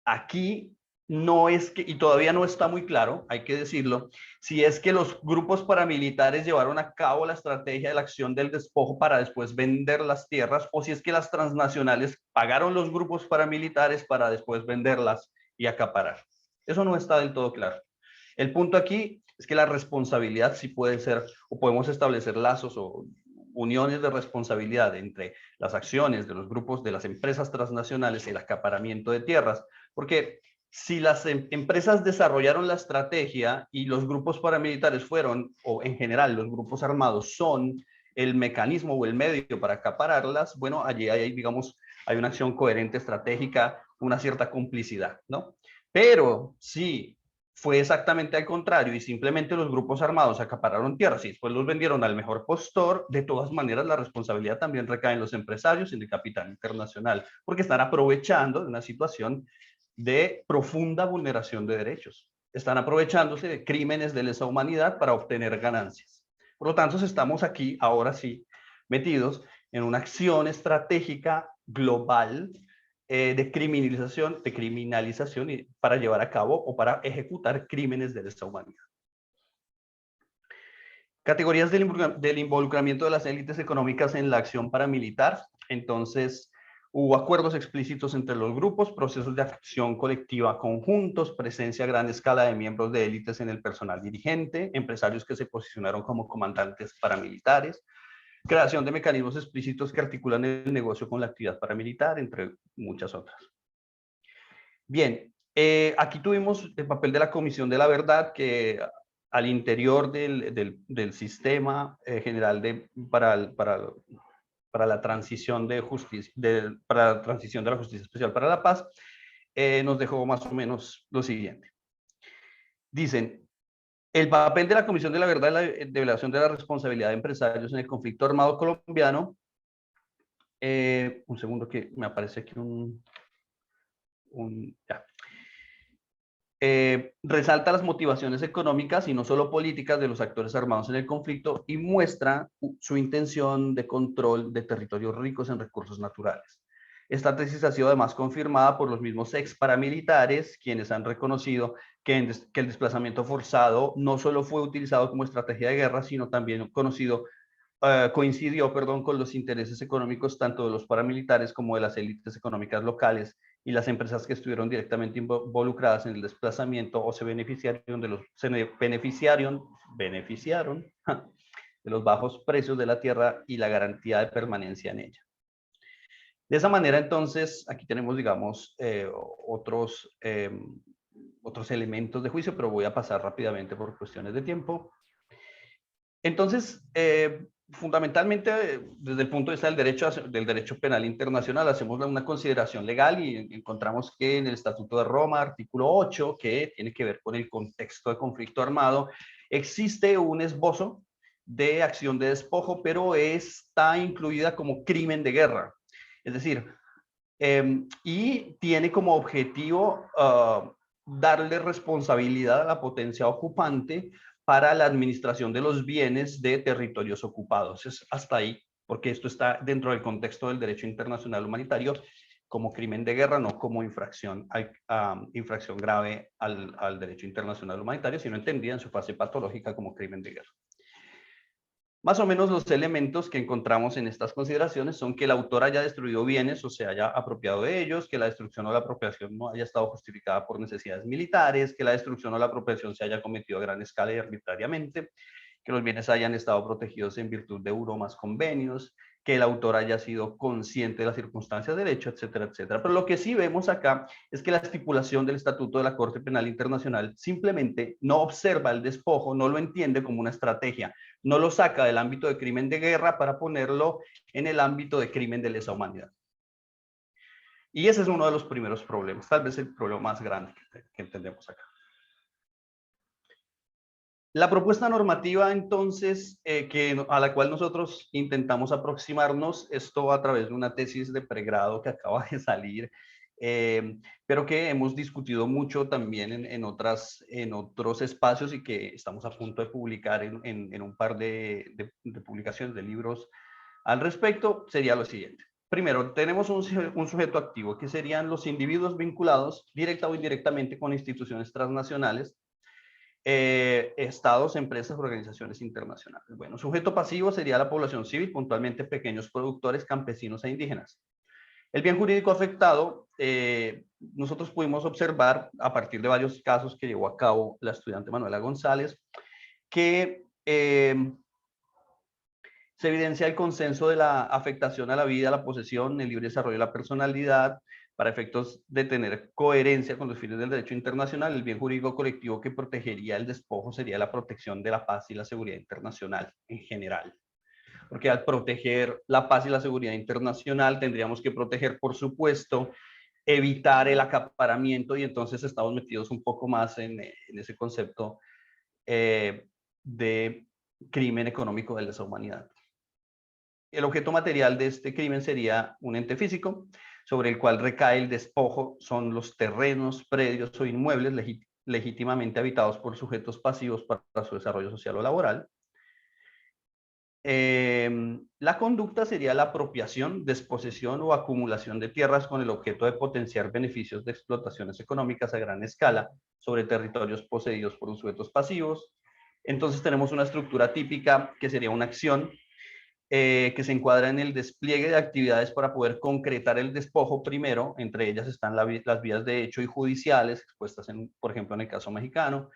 aquí no es que, y todavía no está muy claro, hay que decirlo, si es que los grupos paramilitares llevaron a cabo la estrategia de la acción del despojo para después vender las tierras, o si es que las transnacionales pagaron los grupos paramilitares para después venderlas y acaparar. Eso no está del todo claro. El punto aquí es que la responsabilidad sí puede ser, o podemos establecer lazos o uniones de responsabilidad entre las acciones de los grupos, de las empresas transnacionales y el acaparamiento de tierras, porque si las empresas desarrollaron la estrategia y los grupos paramilitares fueron, o en general los grupos armados son el mecanismo o el medio para acapararlas, bueno, allí hay, digamos, hay una acción coherente, estratégica, una cierta complicidad, ¿no? Pero si fue exactamente al contrario y simplemente los grupos armados acapararon tierras y después los vendieron al mejor postor, de todas maneras la responsabilidad también recae en los empresarios y en el capital internacional, porque están aprovechando de una situación de profunda vulneración de derechos. Están aprovechándose de crímenes de lesa humanidad para obtener ganancias. Por lo tanto, estamos aquí, ahora sí, metidos en una acción estratégica global de criminalización para llevar a cabo o para ejecutar crímenes de lesa humanidad. Categorías del involucramiento de las élites económicas en la acción paramilitar. Entonces, hubo acuerdos explícitos entre los grupos, procesos de acción colectiva conjuntos, presencia a gran escala de miembros de élites en el personal dirigente, empresarios que se posicionaron como comandantes paramilitares, creación de mecanismos explícitos que articulan el negocio con la actividad paramilitar, entre muchas otras. Bien, aquí tuvimos el papel de la Comisión de la Verdad, que al interior del sistema general para la transición de justicia, para la transición de la Justicia Especial para la Paz, nos dejó más o menos lo siguiente. Dicen, el papel de la Comisión de la Verdad es la develación de la responsabilidad de empresarios en el conflicto armado colombiano. Un segundo que me aparece aquí ya. Resalta las motivaciones económicas y no solo políticas de los actores armados en el conflicto y muestra su intención de control de territorios ricos en recursos naturales. Esta tesis ha sido además confirmada por los mismos ex paramilitares, quienes han reconocido que el desplazamiento forzado no solo fue utilizado como estrategia de guerra, sino también coincidió con los intereses económicos tanto de los paramilitares como de las élites económicas locales y las empresas que estuvieron directamente involucradas en el desplazamiento o se beneficiaron de los bajos precios de la tierra y la garantía de permanencia en ella. De esa manera, entonces, aquí tenemos, digamos, otros elementos de juicio, pero voy a pasar rápidamente por cuestiones de tiempo. Entonces, fundamentalmente, desde el punto de vista del derecho penal internacional, hacemos una consideración legal y encontramos que en el Estatuto de Roma, artículo 8, que tiene que ver con el contexto de conflicto armado, existe un esbozo de acción de despojo, pero está incluida como crimen de guerra. Es decir, y tiene como objetivo darle responsabilidad a la potencia ocupante para la administración de los bienes de territorios ocupados. Es hasta ahí, porque esto está dentro del contexto del derecho internacional humanitario como crimen de guerra, no como infracción grave al derecho internacional humanitario, sino entendida en su fase patológica como crimen de guerra. Más o menos los elementos que encontramos en estas consideraciones son que el autor haya destruido bienes o se haya apropiado de ellos, que la destrucción o la apropiación no haya estado justificada por necesidades militares, que la destrucción o la apropiación se haya cometido a gran escala y arbitrariamente, que los bienes hayan estado protegidos en virtud de más convenios, que el autor haya sido consciente de las circunstancias del hecho, etcétera, etcétera. Pero lo que sí vemos acá es que la estipulación del Estatuto de la Corte Penal Internacional simplemente no observa el despojo, no lo entiende como una estrategia, no lo saca del ámbito de crimen de guerra para ponerlo en el ámbito de crimen de lesa humanidad. Y ese es uno de los primeros problemas, tal vez el problema más grande que entendemos acá. La propuesta normativa, entonces, a la cual nosotros intentamos aproximarnos, esto a través de una tesis de pregrado que acaba de salir, pero que hemos discutido mucho también en otros espacios y que estamos a punto de publicar en un par de publicaciones de libros al respecto, sería lo siguiente. Primero, tenemos un sujeto activo, que serían los individuos vinculados directa o indirectamente con instituciones transnacionales, estados, empresas, organizaciones internacionales. Bueno, sujeto pasivo sería la población civil, puntualmente pequeños productores, campesinos e indígenas. El bien jurídico afectado, nosotros pudimos observar a partir de varios casos que llevó a cabo la estudiante Manuela González, que se evidencia el consenso de la afectación a la vida, la posesión, el libre desarrollo de la personalidad, para efectos de tener coherencia con los fines del derecho internacional. El bien jurídico colectivo que protegería el despojo sería la protección de la paz y la seguridad internacional en general. Porque al proteger la paz y la seguridad internacional tendríamos que proteger, por supuesto, evitar el acaparamiento, y entonces estamos metidos un poco más en ese concepto de crimen económico de lesa humanidad. El objeto material de este crimen sería un ente físico sobre el cual recae el despojo, son los terrenos, predios o inmuebles legítimamente habitados por sujetos pasivos para su desarrollo social o laboral. La conducta sería la apropiación, desposesión o acumulación de tierras con el objeto de potenciar beneficios de explotaciones económicas a gran escala sobre territorios poseídos por los sujetos pasivos. Entonces tenemos una estructura típica que sería una acción que se encuadra en el despliegue de actividades para poder concretar el despojo primero. Entre ellas están las vías de hecho y judiciales expuestas, por ejemplo, en el caso mexicano.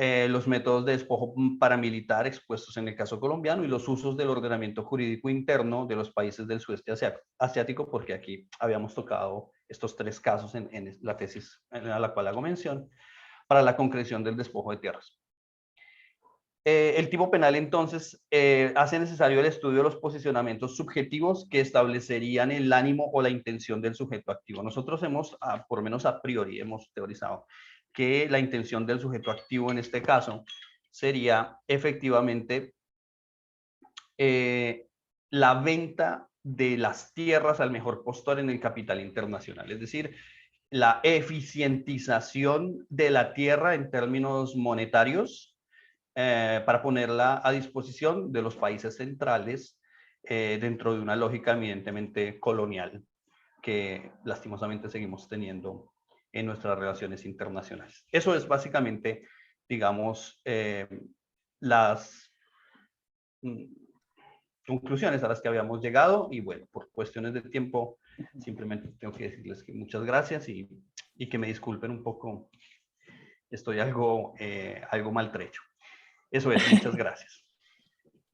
los métodos de despojo paramilitar expuestos en el caso colombiano y los usos del ordenamiento jurídico interno de los países del sudeste asiático, porque aquí habíamos tocado estos 3 casos en la tesis a la cual hago mención, para la concreción del despojo de tierras. El tipo penal entonces hace necesario el estudio de los posicionamientos subjetivos que establecerían el ánimo o la intención del sujeto activo. Nosotros hemos, por lo menos a priori, hemos teorizado que la intención del sujeto activo en este caso sería efectivamente la venta de las tierras al mejor postor en el capital internacional, es decir, la eficientización de la tierra en términos monetarios para ponerla a disposición de los países centrales dentro de una lógica evidentemente colonial que lastimosamente seguimos teniendo en nuestras relaciones internacionales. Eso es básicamente, digamos, las conclusiones a las que habíamos llegado y bueno, por cuestiones de tiempo simplemente tengo que decirles que muchas gracias y que me disculpen un poco, estoy algo maltrecho. Eso es, muchas gracias.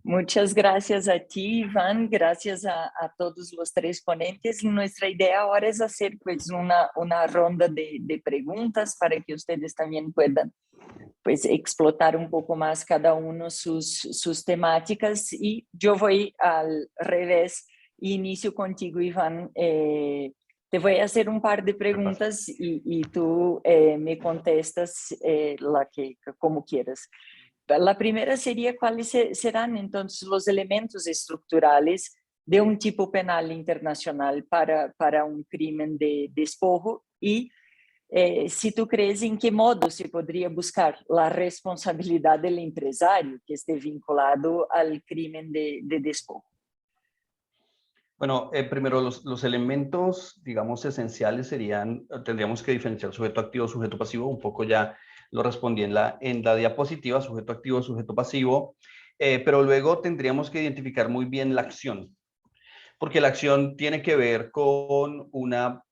Muchas gracias a ti, Iván, gracias a todos los 3 ponentes. Nuestra idea ahora es hacer pues una ronda de preguntas para que ustedes también puedan pues explotar un poco más cada uno sus temáticas, y yo voy al revés. Inicio contigo, Iván. Te voy a hacer un par de preguntas y tú me contestas como quieras. La primera sería cuáles serán entonces los elementos estructurales de un tipo penal internacional para un crimen de despojo, y si tú crees en qué modo se podría buscar la responsabilidad del empresario que esté vinculado al crimen de despojo. Bueno, primero los elementos, digamos, esenciales serían, tendríamos que diferenciar sujeto activo, sujeto pasivo, un poco ya lo respondí en la diapositiva, sujeto activo, sujeto pasivo, pero luego tendríamos que identificar muy bien la acción, porque la acción tiene que ver con una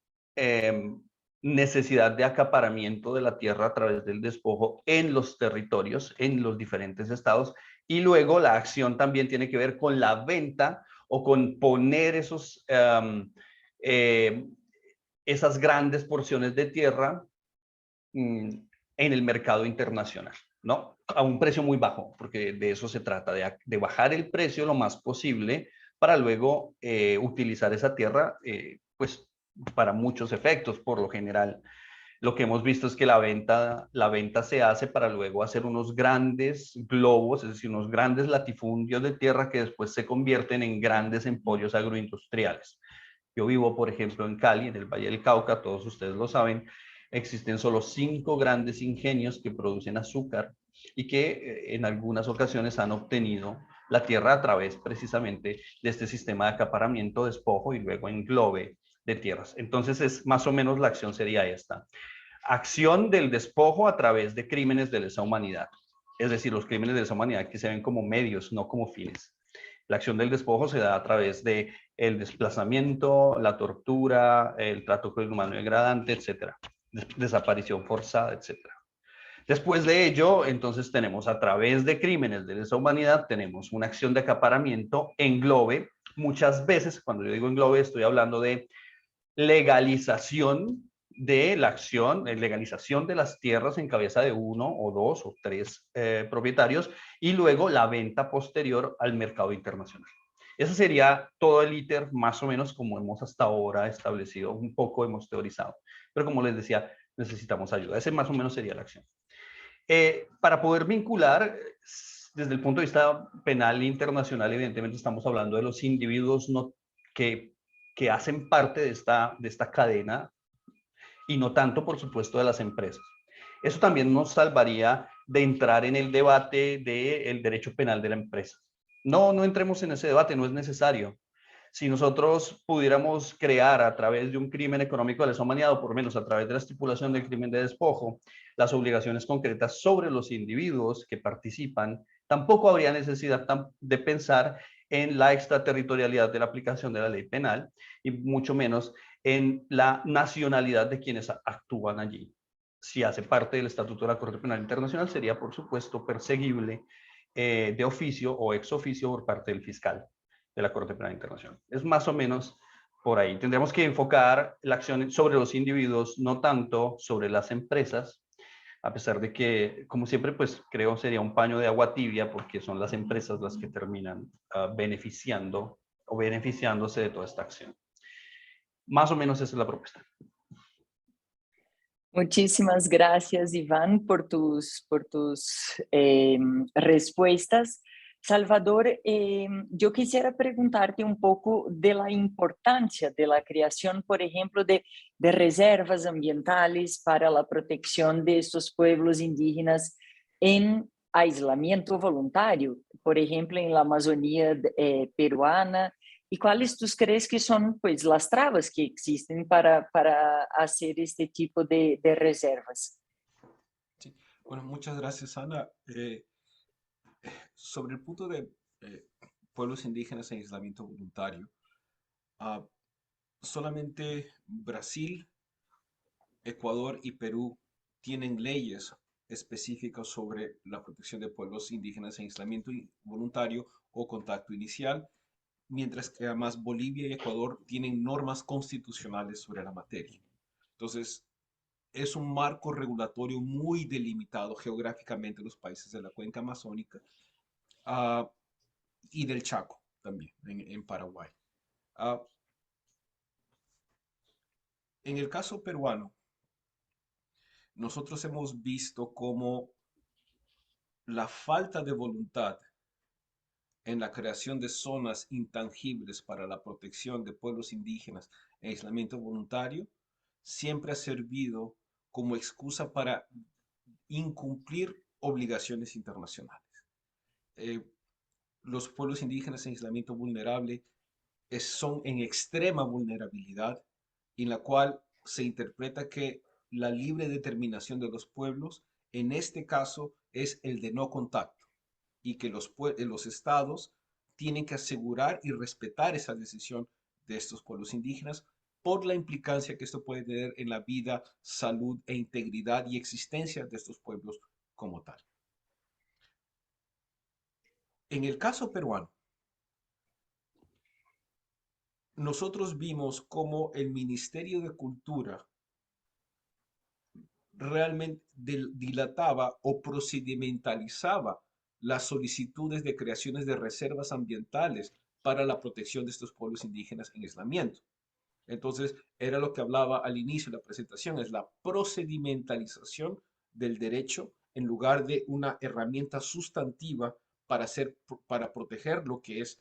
necesidad de acaparamiento de la tierra a través del despojo en los territorios, en los diferentes estados, y luego la acción también tiene que ver con la venta o con poner esas grandes porciones de tierra en el mercado internacional, ¿no? A un precio muy bajo, porque de eso se trata, de bajar el precio lo más posible para luego utilizar esa tierra, pues, para muchos efectos. Por lo general, lo que hemos visto es que la venta se hace para luego hacer unos grandes globos, es decir, unos grandes latifundios de tierra que después se convierten en grandes emporios agroindustriales. Yo vivo, por ejemplo, en Cali, en el Valle del Cauca, todos ustedes lo saben. Existen solo 5 grandes ingenios que producen azúcar y que en algunas ocasiones han obtenido la tierra a través precisamente de este sistema de acaparamiento, despojo y luego englobe de tierras. Entonces, más o menos la acción sería esta. Acción del despojo a través de crímenes de lesa humanidad. Es decir, los crímenes de lesa humanidad que se ven como medios, no como fines. La acción del despojo se da a través de el desplazamiento, la tortura, el trato cruel, humano y degradante, etcétera. Desaparición forzada, etcétera. Después de ello, entonces tenemos a través de crímenes de lesa humanidad, tenemos una acción de acaparamiento, englobe. Muchas veces, cuando yo digo englobe, estoy hablando de legalización de la acción, legalización de las tierras en cabeza de 1 o 2 o 3 propietarios, y luego la venta posterior al mercado internacional. Ese sería todo el íter, más o menos como hemos hasta ahora establecido, un poco hemos teorizado. Pero como les decía, necesitamos ayuda. Ese más o menos sería la acción. Para poder vincular, desde el punto de vista penal internacional, evidentemente estamos hablando de los individuos que hacen parte de esta cadena y no tanto, por supuesto, de las empresas. Eso también nos salvaría de entrar en el debate del derecho penal de la empresa. No entremos en ese debate, no es necesario. Si nosotros pudiéramos crear a través de un crimen económico de lesa humanidad, o por lo menos a través de la estipulación del crimen de despojo, las obligaciones concretas sobre los individuos que participan, tampoco habría necesidad de pensar en la extraterritorialidad de la aplicación de la ley penal y mucho menos en la nacionalidad de quienes actúan allí. si hace parte del Estatuto de la Corte Penal Internacional, sería, por supuesto, perseguible de oficio o ex oficio por parte del fiscal de la Corte Penal Internacional. Es más o menos por ahí. Tendremos que enfocar la acción sobre los individuos, no tanto sobre las empresas, a pesar de que, como siempre, pues creo sería un paño de agua tibia porque son las empresas las que terminan beneficiando o beneficiándose de toda esta acción. Más o menos esa es la propuesta. Muchísimas gracias, Iván, por tus respuestas. Salvador, yo quisiera preguntarte un poco de la importancia de la creación, por ejemplo, de reservas ambientales para la protección de estos pueblos indígenas en aislamiento voluntario, por ejemplo, en la Amazonía peruana. ¿Y cuáles tú crees que son pues, las trabas que existen para hacer este tipo de reservas? Sí. Bueno, muchas gracias, Ana. Sobre el punto de pueblos indígenas en aislamiento voluntario, ah, solamente Brasil, Ecuador y Perú tienen leyes específicas sobre la protección de pueblos indígenas en aislamiento voluntario o contacto inicial, mientras que además Bolivia y Ecuador tienen normas constitucionales sobre la materia. Entonces, es un marco regulatorio muy delimitado geográficamente en los países de la cuenca amazónica uh, y del Chaco también, en Paraguay. Uh, en el caso peruano, nosotros hemos visto cómo la falta de voluntad en la creación de zonas intangibles para la protección de pueblos indígenas en aislamiento voluntario siempre ha servido como excusa para incumplir obligaciones internacionales. Los pueblos indígenas en aislamiento vulnerable son en extrema vulnerabilidad, en la cual se interpreta que la libre determinación de los pueblos, en este caso, es el de no contacto, y que los estados tienen que asegurar y respetar esa decisión de estos pueblos indígenas por la implicancia que esto puede tener en la vida, salud e integridad y existencia de estos pueblos como tal. En el caso peruano, nosotros vimos cómo el Ministerio de Cultura realmente dilataba o procedimentalizaba las solicitudes de creaciones de reservas ambientales para la protección de estos pueblos indígenas en aislamiento. Entonces, era lo que hablaba al inicio de la presentación, es la procedimentalización del derecho en lugar de una herramienta sustantiva para proteger lo que es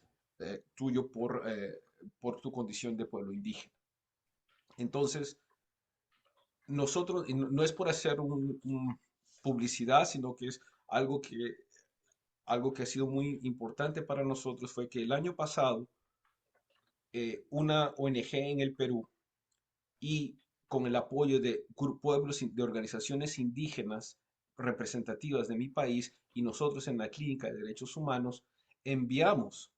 tuyo por tu condición de pueblo indígena. Entonces, nosotros, y no es por hacer publicidad, sino que es algo que ha sido muy importante para nosotros, fue que el año pasado una ONG en el Perú y con el apoyo de pueblos, de organizaciones indígenas representativas de mi país y nosotros en la Clínica de Derechos Humanos, enviamos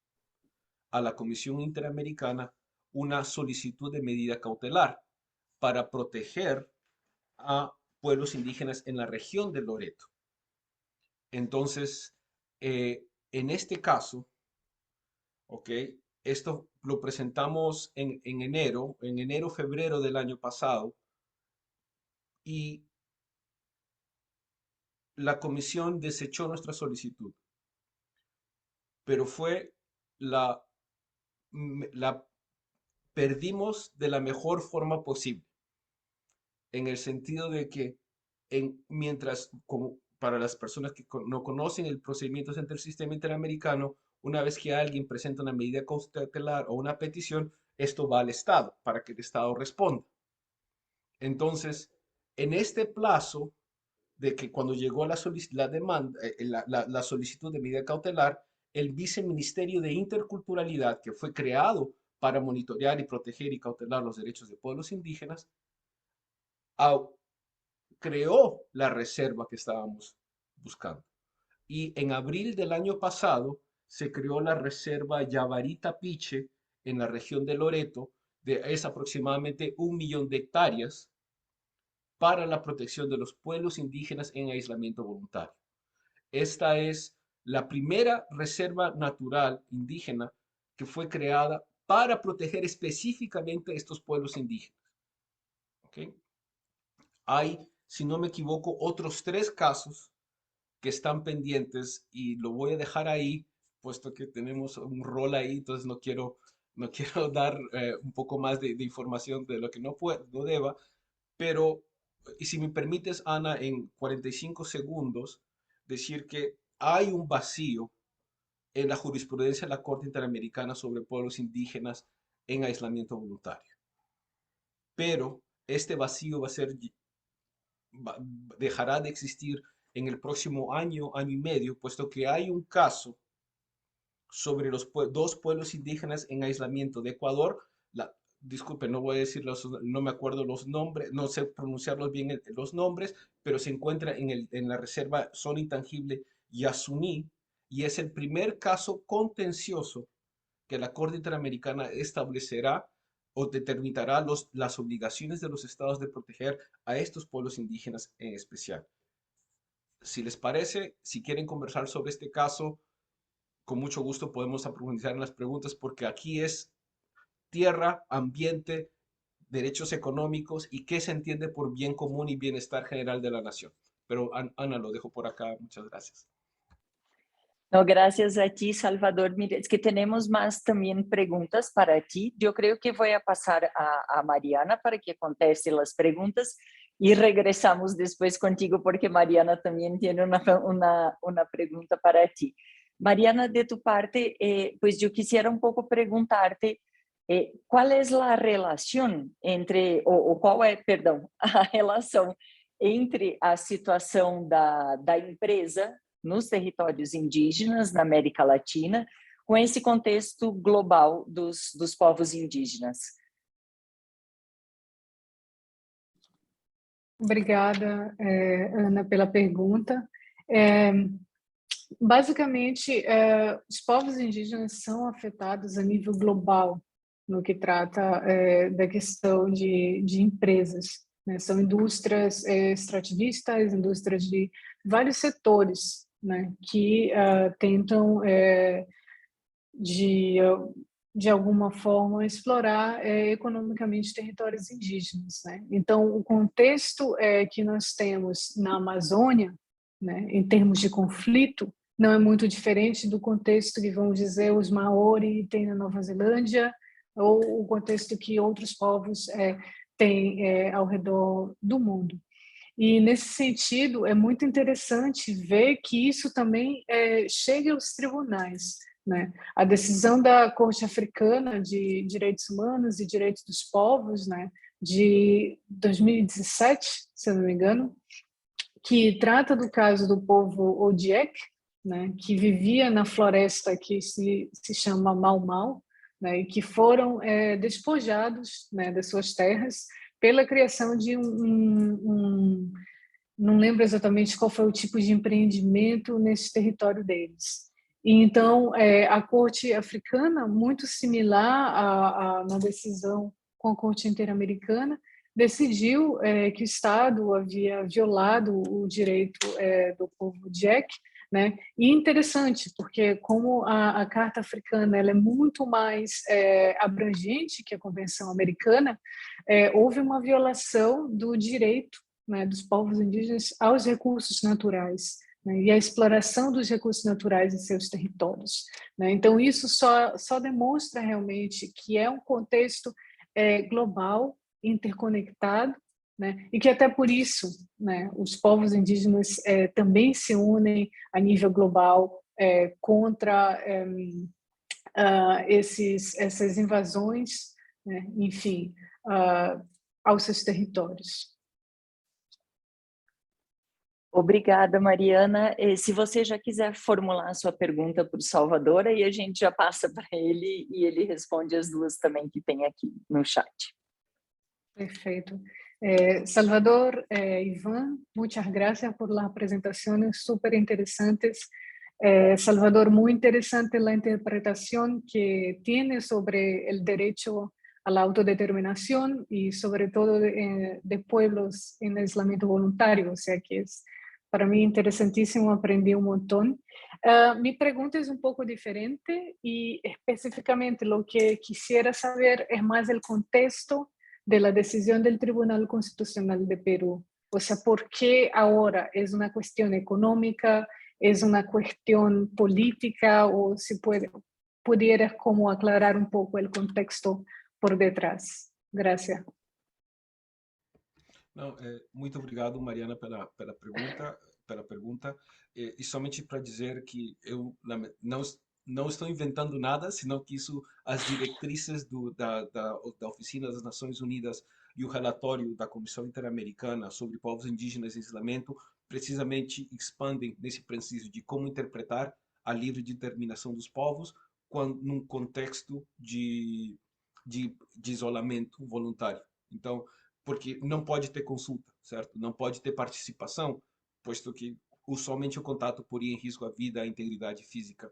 a la Comisión Interamericana una solicitud de medida cautelar para proteger a pueblos indígenas en la región de Loreto. Entonces, en este caso, ¿ok? Esto lo presentamos en enero, febrero del año pasado, y la comisión desechó nuestra solicitud, pero la perdimos de la mejor forma posible, en el sentido de que mientras, como para las personas que no conocen el procedimiento ante el sistema interamericano, una vez que alguien presenta una medida cautelar o una petición, esto va al Estado para que el Estado responda. Entonces, en este plazo de que cuando llegó la solicitud de medida cautelar, el Viceministerio de Interculturalidad, que fue creado para monitorear y proteger y cautelar los derechos de pueblos indígenas, creó la reserva que estábamos buscando. Y en abril del año pasado se creó la reserva Yabarita-Piche en la región de Loreto, es aproximadamente 1 millón de hectáreas, para la protección de los pueblos indígenas en aislamiento voluntario. Esta es la primera reserva natural indígena que fue creada para proteger específicamente a estos pueblos indígenas. ¿Okay? Hay, si no me equivoco, otros 3 casos que están pendientes y lo voy a dejar ahí, puesto que tenemos un rol ahí, entonces no quiero dar un poco más de información de lo que no deba, pero, y si me permites, Ana, en 45 segundos, decir que hay un vacío en la jurisprudencia de la Corte Interamericana sobre pueblos indígenas en aislamiento voluntario. Pero este vacío dejará de existir en el próximo año, año y medio, puesto que hay un caso sobre los 2 pueblos indígenas en aislamiento de Ecuador. Disculpe, no voy a decir no me acuerdo los nombres, no sé pronunciarlos bien los nombres, pero se encuentra en la reserva zona intangible Yasuní, y es el primer caso contencioso que la Corte Interamericana establecerá o determinará las obligaciones de los estados de proteger a estos pueblos indígenas en especial. Si les parece, si quieren conversar sobre este caso, con mucho gusto podemos profundizar en las preguntas, porque aquí es tierra, ambiente, derechos económicos y qué se entiende por bien común y bienestar general de la nación. Pero Ana, lo dejo por acá. Muchas gracias. No, gracias a ti, Salvador. Mira, es que tenemos más también preguntas para ti. Yo creo que voy a pasar a Mariana para que conteste las preguntas y regresamos después contigo porque Mariana también tiene una pregunta para ti. Mariana, de tu parte, pues yo quisiera un poco preguntarte ¿cuál es la relación entre, ou qual é, perdão, a relação entre a situação da empresa nos territórios indígenas na América Latina com esse contexto global dos povos indígenas? Obrigada, Ana, pela pergunta. Basicamente, os povos indígenas são afetados a nível global no que trata da questão de empresas, né? São indústrias extrativistas, indústrias de vários setores, né? Que tentam, de alguma forma, explorar economicamente territórios indígenas, né? Então, o contexto que nós temos na Amazônia, né, em termos de conflito, não é muito diferente do contexto que, vamos dizer, os Maori têm na Nova Zelândia, ou o contexto que outros povos têm ao redor do mundo. E, nesse sentido, é muito interessante ver que isso também chega aos tribunais, né? A decisão da Corte Africana de Direitos Humanos e Direitos dos Povos, né, de 2017, se eu não me engano, que trata do caso do povo Odiek, né, que vivia na floresta que se chama Mau Mau, né, e que foram despojados, né, das suas terras pela criação de não lembro exatamente qual foi o tipo de empreendimento nesse território deles. E então, a Corte Africana, muito similar na decisão com a Corte Interamericana, decidiu que o Estado havia violado o direito do povo Odiek, né? E interessante, porque como a Carta Africana ela é muito mais abrangente que a Convenção Americana, houve uma violação do direito, né, dos povos indígenas aos recursos naturais, né, e a exploração dos recursos naturais em seus territórios, né? Então, isso só demonstra realmente que é um contexto global, interconectado, né? E que até por isso, né, os povos indígenas também se unem a nível global contra essas invasões, né, enfim, aos seus territórios. Obrigada, Mariana. Se você já quiser formular a sua pergunta para o Salvador, aí a gente já passa para ele e ele responde as duas também que tem aqui no chat. Perfeito. Salvador, Iván, muchas gracias por las presentaciones súper interesantes. Salvador, muy interesante la interpretación que tiene sobre el derecho a la autodeterminación y sobre todo de pueblos en aislamiento voluntario, o sea que es para mí interesantísimo, aprendí un montón. Mi pregunta es un poco diferente y específicamente lo que quisiera saber es más el contexto de la decisión del Tribunal Constitucional de Perú. O sea, ¿por qué ahora? ¿Es una cuestión económica? ¿Es una cuestión política? O si pudieras como aclarar un poco el contexto por detrás. Gracias. Não, muito obrigado, Mariana, pela pergunta. E somente para dizer que eu não estou inventando nada, senão que isso, as diretrizes da Oficina das Nações Unidas e o relatório da Comissão Interamericana sobre povos indígenas em isolamento precisamente expandem nesse princípio de como interpretar a livre determinação dos povos num contexto de isolamento voluntário. Então, porque não pode ter consulta, certo? Não pode ter participação, posto que somente o contato poria em risco a vida, a integridade física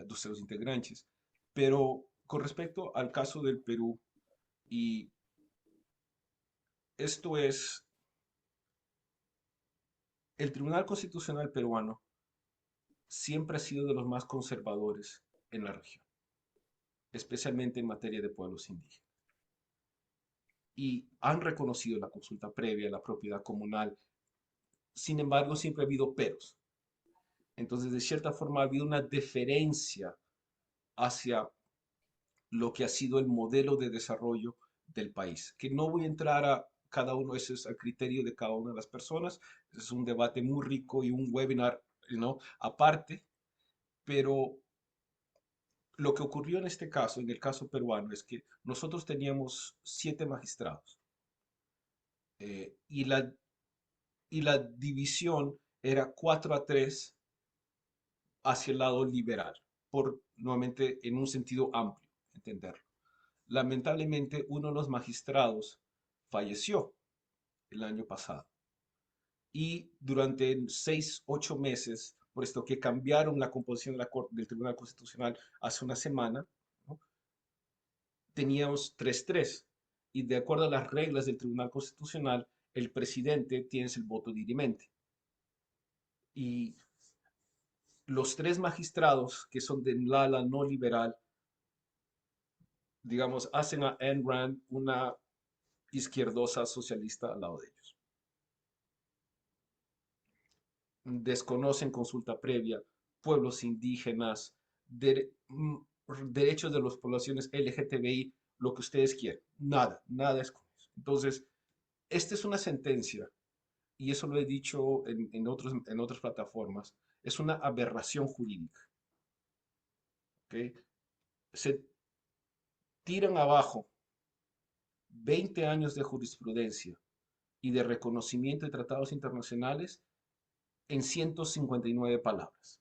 dos seus integrantes. Pero con respecto al caso del Perú, y esto es, el Tribunal Constitucional peruano siempre ha sido de los más conservadores en la región, especialmente en materia de pueblos indígenas. Y han reconocido la consulta previa, la propiedad comunal. Sin embargo, siempre ha habido peros. Entonces, de cierta forma, ha habido una deferencia hacia lo que ha sido el modelo de desarrollo del país. Que no voy a entrar a cada uno, ese es al criterio de cada una de las personas. Es un debate muy rico y un webinar, ¿no?, aparte. Pero lo que ocurrió en este caso, en el caso peruano, es que nosotros teníamos 7 magistrados. Y la división era 4-3 hacia el lado liberal, nuevamente en un sentido amplio, entenderlo. Lamentablemente, uno de los magistrados falleció el año pasado y durante 6-8 meses, puesto que cambiaron la composición de del Tribunal Constitucional hace una semana, ¿no?, teníamos 3-3 y de acuerdo a las reglas del Tribunal Constitucional, el presidente tiene el voto dirimente. Y los 3 magistrados que son del ala no liberal, digamos, hacen a Ayn Rand una izquierdosa socialista al lado de ellos. Desconocen consulta previa, pueblos indígenas, derechos de las poblaciones LGTBI, lo que ustedes quieran. Nada es con eso. Entonces, esta es una sentencia, y eso lo he dicho en otras plataformas, es una aberración jurídica. ¿Okay? Se tiran abajo 20 años de jurisprudencia y de reconocimiento de tratados internacionales en 159 palabras.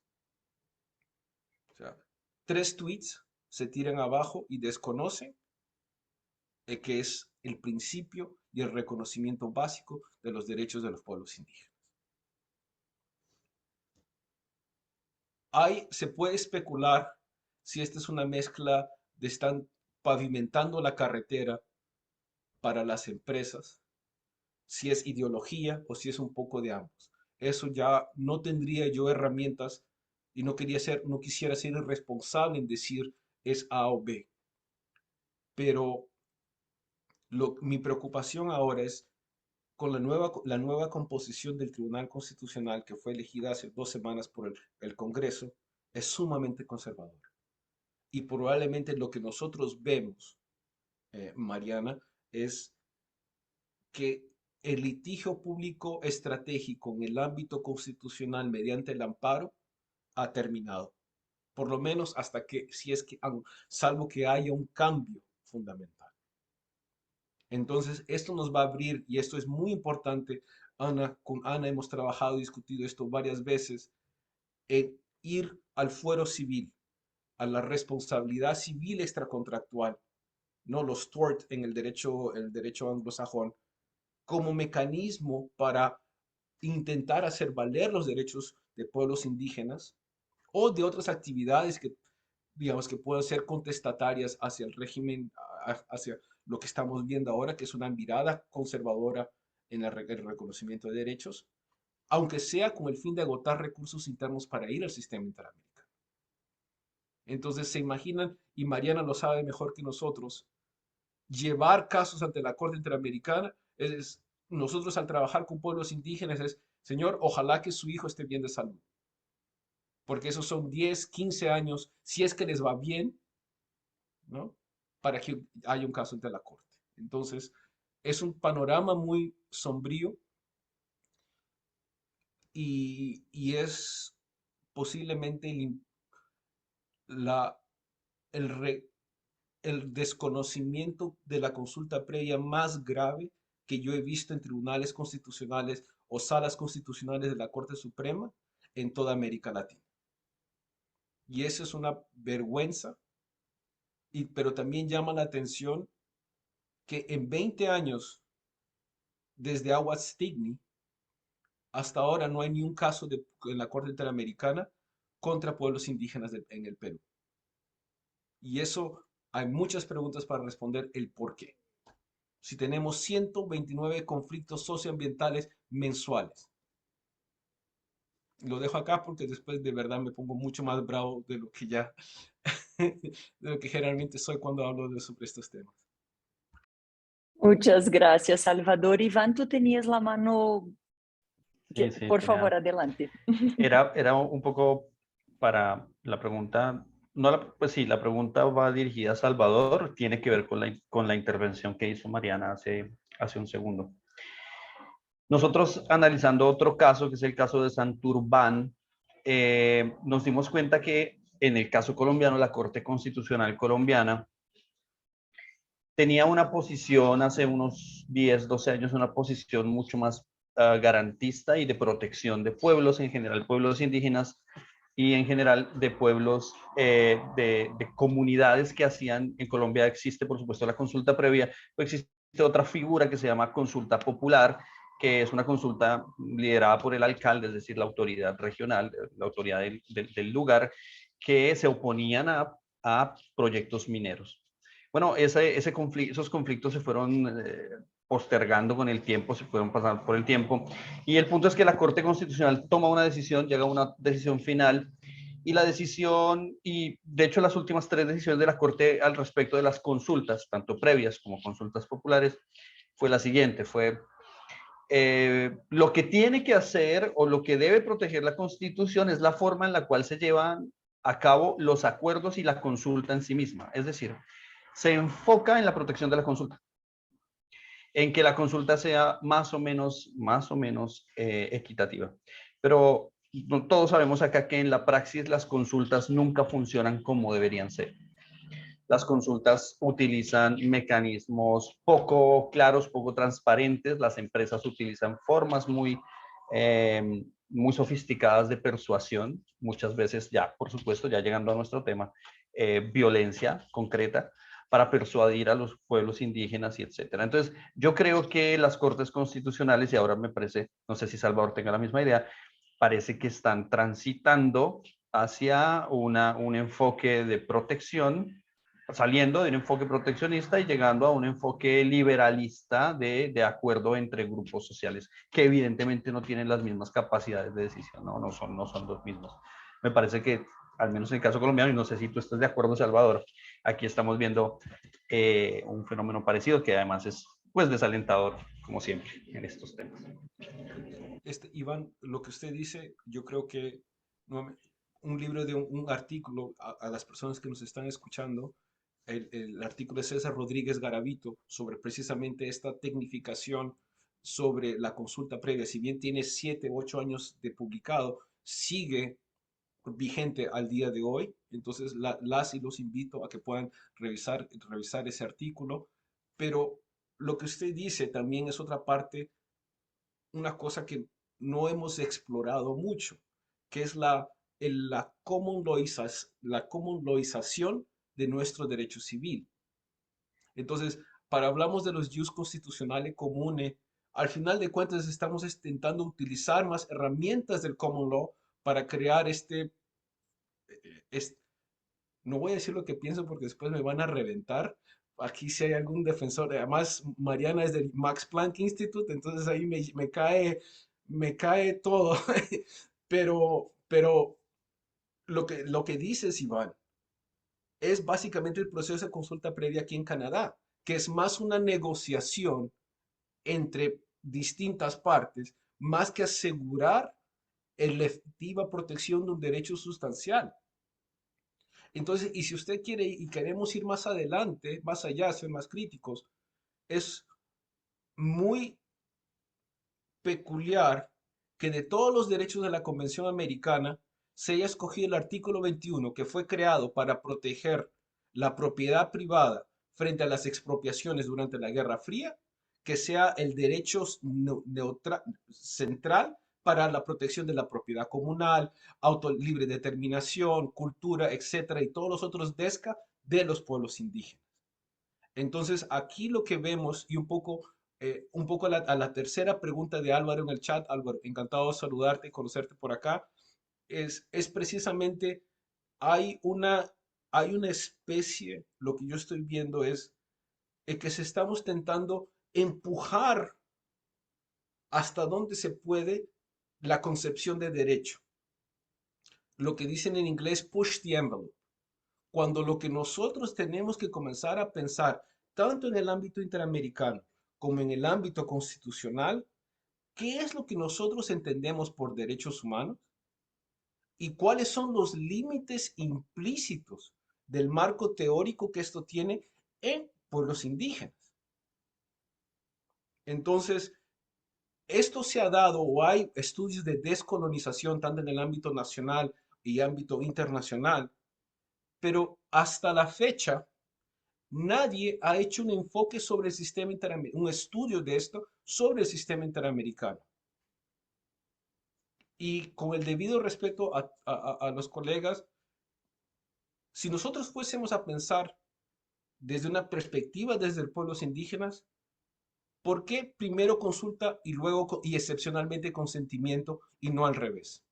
O sea, 3 tweets se tiran abajo y desconocen que es el principio y el reconocimiento básico de los derechos de los pueblos indígenas. Se puede especular si esta es una mezcla de están pavimentando la carretera para las empresas, si es ideología o si es un poco de ambos. Eso ya no tendría yo herramientas y no quisiera ser irresponsable en decir es A o B. Pero mi preocupación ahora es con la nueva composición del Tribunal Constitucional que fue elegida hace 2 semanas por el Congreso, es sumamente conservadora. Y probablemente lo que nosotros vemos, Mariana, es que el litigio público estratégico en el ámbito constitucional mediante el amparo ha terminado. Por lo menos hasta que, salvo que haya un cambio fundamental. Entonces, esto nos va a abrir, y esto es muy importante, con Ana hemos trabajado y discutido esto varias veces, en ir al fuero civil, a la responsabilidad civil extracontractual, ¿no?, los tort en el derecho anglosajón, como mecanismo para intentar hacer valer los derechos de pueblos indígenas o de otras actividades que, digamos, que puedan ser contestatarias hacia el régimen, lo que estamos viendo ahora, que es una mirada conservadora en el reconocimiento de derechos, aunque sea con el fin de agotar recursos internos para ir al sistema interamericano. Entonces, se imaginan, y Mariana lo sabe mejor que nosotros, llevar casos ante la Corte Interamericana nosotros al trabajar con pueblos indígenas es, señor, ojalá que su hijo esté bien de salud, porque esos son 10, 15 años, si es que les va bien, ¿no? Para que haya un caso ante la Corte. Entonces, es un panorama muy sombrío y es posiblemente la, el, el desconocimiento de la consulta previa más grave que yo he visto en tribunales constitucionales o salas constitucionales de la Corte Suprema en toda América Latina. Y eso es una vergüenza, pero también llama la atención que en 20 años, desde Aguas Stigney, hasta ahora no hay ni un caso en la Corte Interamericana contra pueblos indígenas en el Perú. Y eso hay muchas preguntas para responder el por qué. Si tenemos 129 conflictos socioambientales mensuales. Lo dejo acá porque después de verdad me pongo mucho más bravo de lo que ya, de lo que generalmente soy cuando hablo sobre estos temas. Muchas gracias, Salvador. Iván, tú tenías la mano. Sí, Por favor, adelante. Era un poco para la pregunta, no pues sí, la pregunta va dirigida a Salvador, tiene que ver con la intervención que hizo Mariana hace un segundo. Nosotros analizando otro caso, que es el caso de Santurbán, nos dimos cuenta que en el caso colombiano, la Corte Constitucional colombiana tenía una posición hace unos 10, 12 años, una posición mucho más garantista y de protección de pueblos, en general pueblos indígenas y en general de pueblos, de comunidades que hacían, en Colombia existe por supuesto la consulta previa, pero existe otra figura que se llama consulta popular, que es una consulta liderada por el alcalde, es decir, la autoridad regional, la autoridad del lugar, que se oponían a proyectos mineros. Bueno, esos conflictos se fueron postergando con el tiempo, se fueron pasando por el tiempo, y el punto es que la Corte Constitucional toma una decisión, llega a una decisión final, y la decisión, y de hecho las últimas 3 decisiones de la Corte al respecto de las consultas, tanto previas como consultas populares, fue la siguiente, fue lo que tiene que hacer o lo que debe proteger la Constitución es la forma en la cual se llevan a cabo los acuerdos y la consulta en sí misma, es decir, se enfoca en la protección de la consulta, en que la consulta sea más o menos equitativa. Pero todos sabemos acá que en la praxis las consultas nunca funcionan como deberían ser. Las consultas utilizan mecanismos poco claros, poco transparentes. Las empresas utilizan formas muy sofisticadas de persuasión. Muchas veces ya, por supuesto, ya llegando a nuestro tema, violencia concreta para persuadir a los pueblos indígenas y etcétera. Entonces, yo creo que las Cortes Constitucionales, y ahora me parece, no sé si Salvador tenga la misma idea, parece que están transitando hacia un enfoque de protección, saliendo de un enfoque proteccionista y llegando a un enfoque liberalista de acuerdo entre grupos sociales, que evidentemente no tienen las mismas capacidades de decisión, no son los mismos. Me parece que, al menos en el caso colombiano, y no sé si tú estás de acuerdo, Salvador, aquí estamos viendo un fenómeno parecido que además es pues desalentador, como siempre, en estos temas. Iván, lo que usted dice, yo creo que un libro de un artículo a las personas que nos están escuchando, el artículo de César Rodríguez Garavito sobre precisamente esta tecnificación sobre la consulta previa, si bien tiene 7 u 8 años de publicado, sigue vigente al día de hoy. Entonces las y los invito a que puedan revisar ese artículo. Pero lo que usted dice también es otra parte, una cosa que no hemos explorado mucho, que es la common lawización de nuestro derecho civil. Entonces, hablamos de los jus constitucionales comunes, al final de cuentas estamos intentando utilizar más herramientas del common law para crear no voy a decir lo que pienso porque después me van a reventar, aquí si hay algún defensor, además Mariana es del Max Planck Institute, entonces ahí me cae todo. Pero lo que dices, Iván, es básicamente el proceso de consulta previa aquí en Canadá, que es más una negociación entre distintas partes, más que asegurar la efectiva protección de un derecho sustancial. Entonces, y si usted quiere y queremos ir más adelante, más allá, ser más críticos, es muy peculiar que de todos los derechos de la Convención Americana se haya escogido el artículo 21, que fue creado para proteger la propiedad privada frente a las expropiaciones durante la Guerra Fría, que sea el derecho central para la protección de la propiedad comunal, libre determinación, cultura, etcétera, y todos los otros DESCA de los pueblos indígenas. Entonces, aquí lo que vemos, y un poco a la tercera pregunta de Álvaro en el chat, Álvaro, encantado de saludarte y conocerte por acá, es precisamente, hay una especie, lo que yo estoy viendo es que se estamos intentando empujar hasta donde se puede la concepción de derecho. Lo que dicen en inglés, push the envelope. Cuando lo que nosotros tenemos que comenzar a pensar, tanto en el ámbito interamericano como en el ámbito constitucional, ¿qué es lo que nosotros entendemos por derechos humanos? ¿Y cuáles son los límites implícitos del marco teórico que esto tiene en pueblos indígenas? Entonces, esto se ha dado o hay estudios de descolonización tanto en el ámbito nacional y ámbito internacional, pero hasta la fecha nadie ha hecho un enfoque sobre el sistema interamericano, un estudio de esto sobre el sistema interamericano. Y con el debido respeto a los colegas, si nosotros fuésemos a pensar desde una perspectiva desde los pueblos indígenas, ¿por qué primero consulta y luego y excepcionalmente consentimiento y no al revés?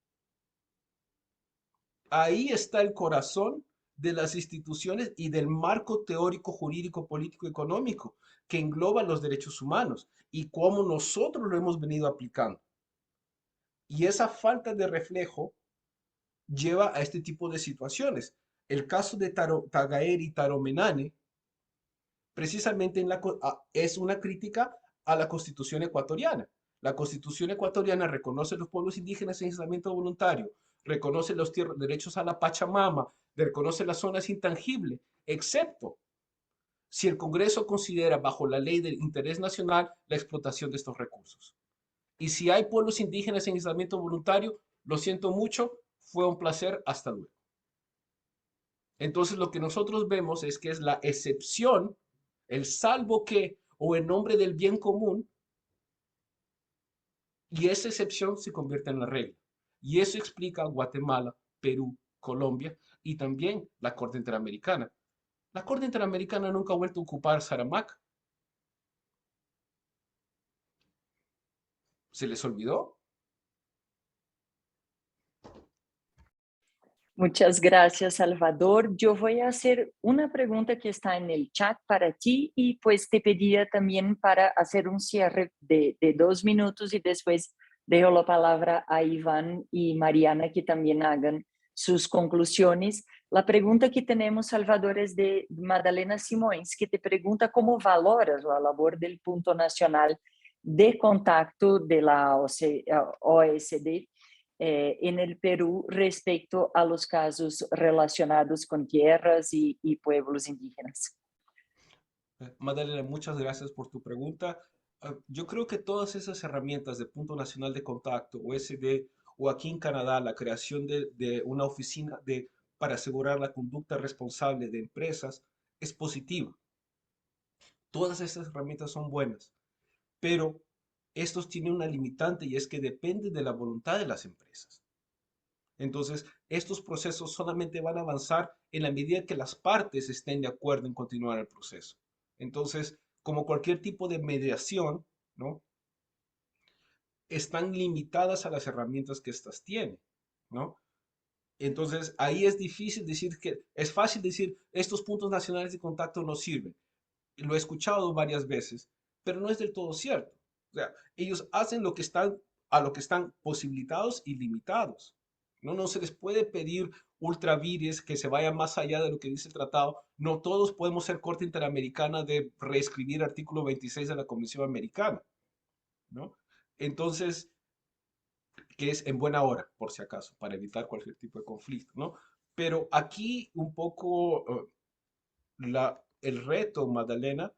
Ahí está el corazón de las instituciones y del marco teórico, jurídico, político, económico que engloba los derechos humanos y cómo nosotros lo hemos venido aplicando. Y esa falta de reflejo lleva a este tipo de situaciones. El caso de Tagaer y Taromenane, precisamente es una crítica a la Constitución ecuatoriana. La Constitución ecuatoriana reconoce los pueblos indígenas en aislamiento voluntario, reconoce los derechos a la Pachamama, reconoce las zonas intangibles, excepto si el Congreso considera bajo la ley del interés nacional la explotación de estos recursos. Y si hay pueblos indígenas en aislamiento voluntario, lo siento mucho, fue un placer, hasta luego. Entonces lo que nosotros vemos es que es la excepción, el salvo que, o en nombre del bien común, y esa excepción se convierte en la regla. Y eso explica Guatemala, Perú, Colombia y también la Corte Interamericana. La Corte Interamericana nunca ha vuelto a ocupar Saramac. ¿Se les olvidó? Muchas gracias, Salvador. Yo voy a hacer una pregunta que está en el chat para ti y pues te pedía también para hacer un cierre de 2 minutos y después dejo la palabra a Iván y Mariana que también hagan sus conclusiones. La pregunta que tenemos, Salvador, es de Madalena Simões, que te pregunta cómo valoras la labor del Punto Nacional de Contacto de la OSD en el Perú respecto a los casos relacionados con tierras y pueblos indígenas. Magdalena, muchas gracias por tu pregunta. Yo creo que todas esas herramientas de Punto Nacional de Contacto, OSD, o aquí en Canadá, la creación de una oficina para asegurar la conducta responsable de empresas, es positiva. Todas estas herramientas son buenas, pero estos tienen una limitante y es que depende de la voluntad de las empresas. Entonces, estos procesos solamente van a avanzar en la medida que las partes estén de acuerdo en continuar el proceso. Entonces, como cualquier tipo de mediación, ¿no? Están limitadas a las herramientas que éstas tienen, ¿no? Entonces, ahí es difícil decir es fácil decir, estos puntos nacionales de contacto no sirven. lo he escuchado varias veces, pero no es del todo cierto. O sea, ellos hacen lo que están, a lo que están posibilitados y limitados. No, no se les puede pedir ultra vires que se vaya más allá de lo que dice el tratado. No todos podemos ser Corte Interamericana de reescribir artículo 26 de la Convención Americana, ¿no? Entonces, que es en buena hora, por si acaso, para evitar cualquier tipo de conflicto, ¿no? Pero aquí un poco el reto, Magdalena,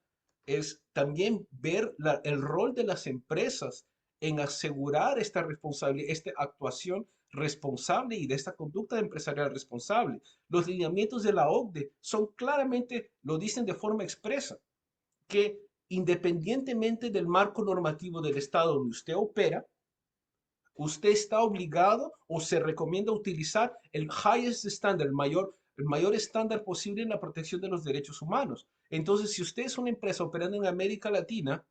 es también ver el rol de las empresas en asegurar esta responsabilidad, esta actuación responsable y de esta conducta empresarial responsable. Los lineamientos de la OCDE son claramente, lo dicen de forma expresa, que independientemente del marco normativo del estado donde usted opera, usted está obligado o se recomienda utilizar el highest standard, el mayor estándar posible en la protección de los derechos humanos. Entonces, si usted es una empresa operando en América Latina,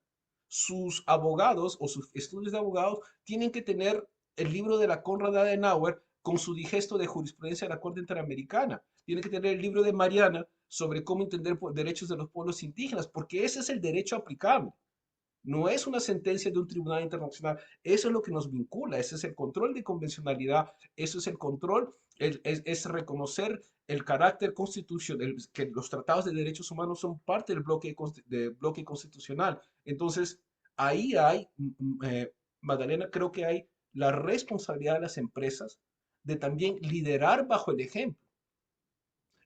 sus abogados o sus estudios de abogados tienen que tener el libro de la Konrad Adenauer con su digesto de jurisprudencia de la Corte Interamericana. Tiene que tener el libro de Mariana sobre cómo entender derechos de los pueblos indígenas, porque ese es el derecho aplicable. No es una sentencia de un tribunal internacional, eso es lo que nos vincula, ese es el control de convencionalidad, eso es el control, es reconocer el carácter constitucional, que los tratados de derechos humanos son parte del bloque constitucional. Entonces, ahí hay, Magdalena, creo que hay la responsabilidad de las empresas de también liderar bajo el ejemplo.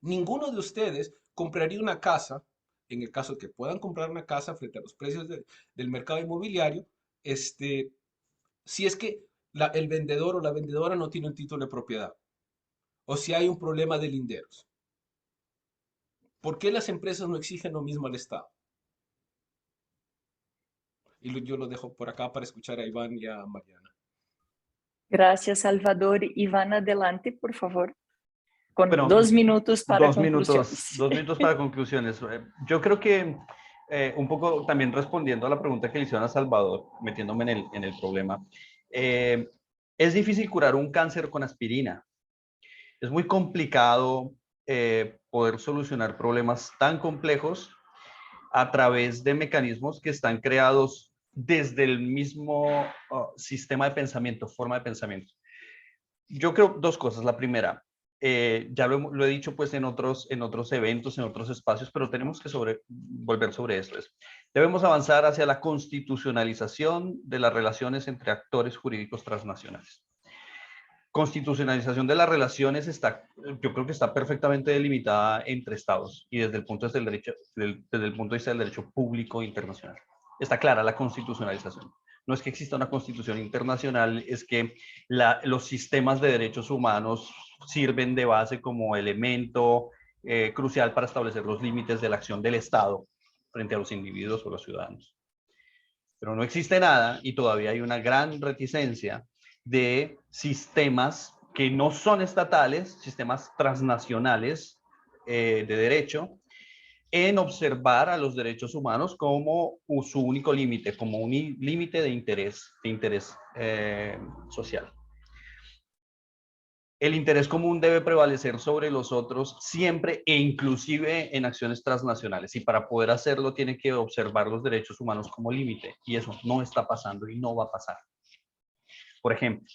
Ninguno de ustedes compraría una casa, en el caso de que puedan comprar una casa frente a los precios del mercado inmobiliario, si es que el vendedor o la vendedora no tiene un título de propiedad, o si hay un problema de linderos. ¿Por qué las empresas no exigen lo mismo al Estado? Y yo lo dejo por acá para escuchar a Iván y a Mariana. Gracias, Salvador. Iván, adelante, por favor. Con Bueno, 2 minutos para conclusiones. 2 minutos para conclusiones. Yo creo que un poco también respondiendo a la pregunta que le hicieron a Salvador, metiéndome en el problema, es difícil curar un cáncer con aspirina. Es muy complicado poder solucionar problemas tan complejos a través de mecanismos que están creados desde el mismo sistema de pensamiento, forma de pensamiento. Yo creo 2 cosas. La primera, ya lo he dicho pues en otros eventos, en otros espacios, pero tenemos que volver sobre esto. Debemos avanzar hacia la constitucionalización de las relaciones entre actores jurídicos transnacionales. Constitucionalización de las relaciones yo creo que está perfectamente delimitada entre estados y desde el punto de vista del derecho público internacional. Está clara la constitucionalización. No es que exista una constitución internacional, es que los sistemas de derechos humanos sirven de base como elemento crucial para establecer los límites de la acción del Estado frente a los individuos o los ciudadanos. Pero no existe nada y todavía hay una gran reticencia de sistemas que no son estatales, sistemas transnacionales de derecho, en observar a los derechos humanos como su único límite, como un límite de interés social. El interés común debe prevalecer sobre los otros siempre e inclusive en acciones transnacionales, y para poder hacerlo tiene que observar los derechos humanos como límite, y eso no está pasando y no va a pasar. Por ejemplo,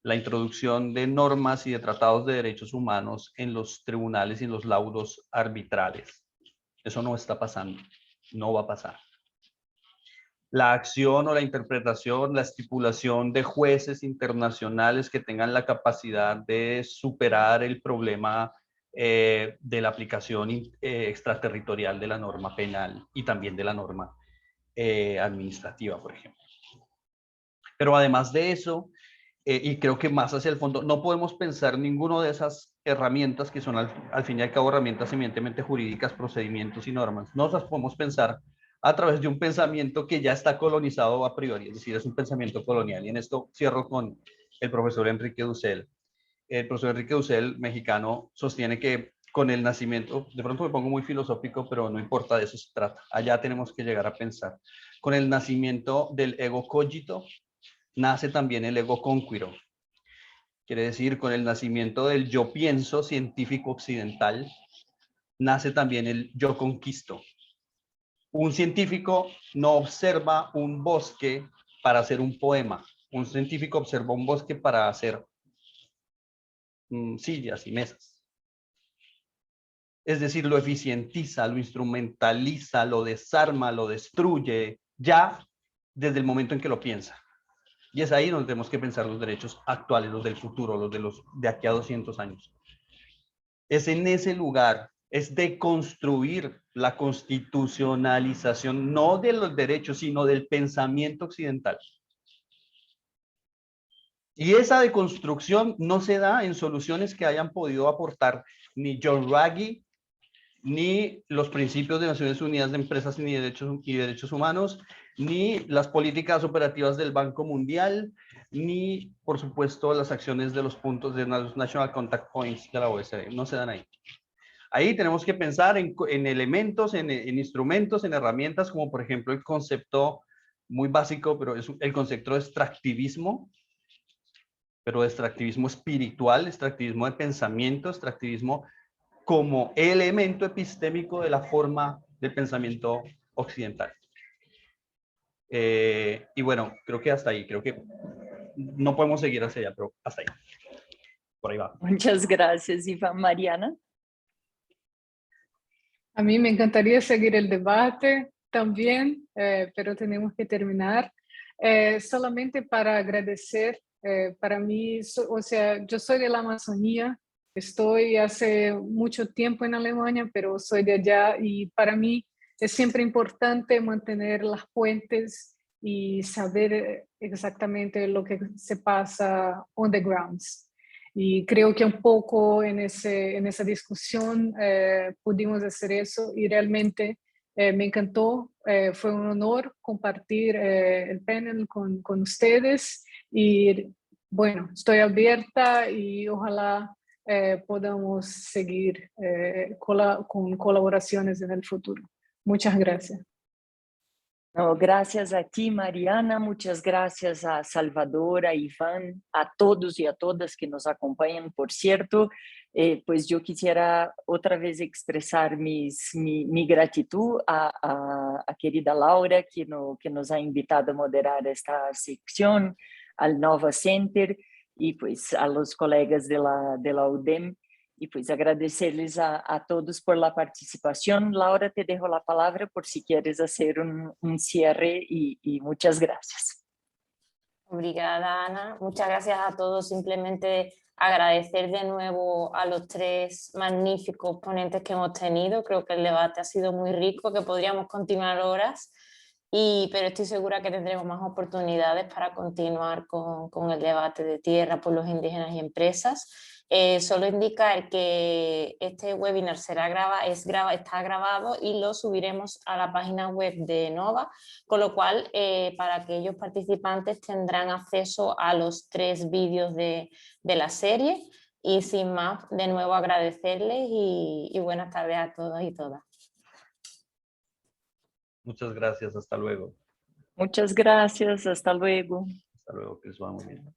la introducción de normas y de tratados de derechos humanos en los tribunales y en los laudos arbitrales. Eso no está pasando, no va a pasar. La acción o la interpretación, la estipulación de jueces internacionales que tengan la capacidad de superar el problema de la aplicación extraterritorial de la norma penal y también de la norma administrativa, por ejemplo. Pero además de eso, y creo que más hacia el fondo, no podemos pensar ninguna de esas herramientas que son al fin y al cabo herramientas eminentemente jurídicas, procedimientos y normas. No las podemos pensar a través de un pensamiento que ya está colonizado a priori, es decir, es un pensamiento colonial. Y en esto cierro con el profesor Enrique Dussel. El profesor Enrique Dussel, mexicano, sostiene que con el nacimiento, de pronto me pongo muy filosófico, pero no importa, de eso se trata. Allá tenemos que llegar a pensar. Con el nacimiento del ego cogito, nace también el ego conquiro. Quiere decir, con el nacimiento del yo pienso científico occidental, nace también el yo conquisto. Un científico no observa un bosque para hacer un poema. Un científico observa un bosque para hacer sillas y mesas. Es decir, lo eficientiza, lo instrumentaliza, lo desarma, lo destruye, ya desde el momento en que lo piensa. Y es ahí donde tenemos que pensar los derechos actuales, los del futuro, los de aquí a 200 años. Es en ese lugar, es de construir la constitucionalización, no de los derechos, sino del pensamiento occidental. Y esa deconstrucción no se da en soluciones que hayan podido aportar ni John Ruggie, ni los principios de Naciones Unidas de Empresas y Derechos Humanos, ni las políticas operativas del Banco Mundial, ni, por supuesto, las acciones de los puntos de los National Contact Points de la OSD. No se dan ahí. Ahí tenemos que pensar en elementos, en instrumentos, en herramientas, como por ejemplo el concepto muy básico, pero es el concepto de extractivismo, pero extractivismo espiritual, extractivismo de pensamiento, extractivismo como elemento epistémico de la forma del pensamiento occidental. Y bueno, creo que hasta ahí, creo que no podemos seguir hacia allá, pero hasta ahí. Por ahí va. Muchas gracias, Iván. Mariana. A mí me encantaría seguir el debate también, pero tenemos que terminar. Solamente para agradecer, para mí, o sea, yo soy de la Amazonía, estoy hace mucho tiempo en Alemania, pero soy de allá y para mí es siempre importante mantener las puentes y saber exactamente lo que se pasa on the grounds. Y creo que un poco en esa discusión pudimos hacer eso y realmente me encantó. Fue un honor compartir el panel con ustedes y bueno, estoy abierta y ojalá podamos seguir con colaboraciones en el futuro. Muchas gracias. No, gracias a ti, Mariana, muchas gracias a Salvador, a Iván, a todos y a todas que nos acompañan, por cierto. Pues yo quisiera otra vez expresar mi gratitud a querida Laura, que nos ha invitado a moderar esta sección, al Nova Center y pues a los colegas de la UDEM. Y pues agradecerles a todos por la participación. Laura, te dejo la palabra por si quieres hacer un cierre y muchas gracias. Obrigada, Ana. Muchas gracias a todos. Simplemente agradecer de nuevo a los tres magníficos ponentes que hemos tenido. Creo que el debate ha sido muy rico, que podríamos continuar horas, pero estoy segura que tendremos más oportunidades para continuar con el debate de tierra, pueblos indígenas y empresas. Solo indicar que este webinar está grabado y lo subiremos a la página web de Nova, con lo cual para aquellos participantes tendrán acceso a los 3 vídeos de la serie. Y sin más, de nuevo agradecerles y buenas tardes a todos y todas. Muchas gracias, hasta luego. Muchas gracias, hasta luego. Hasta luego, que les vaya muy bien.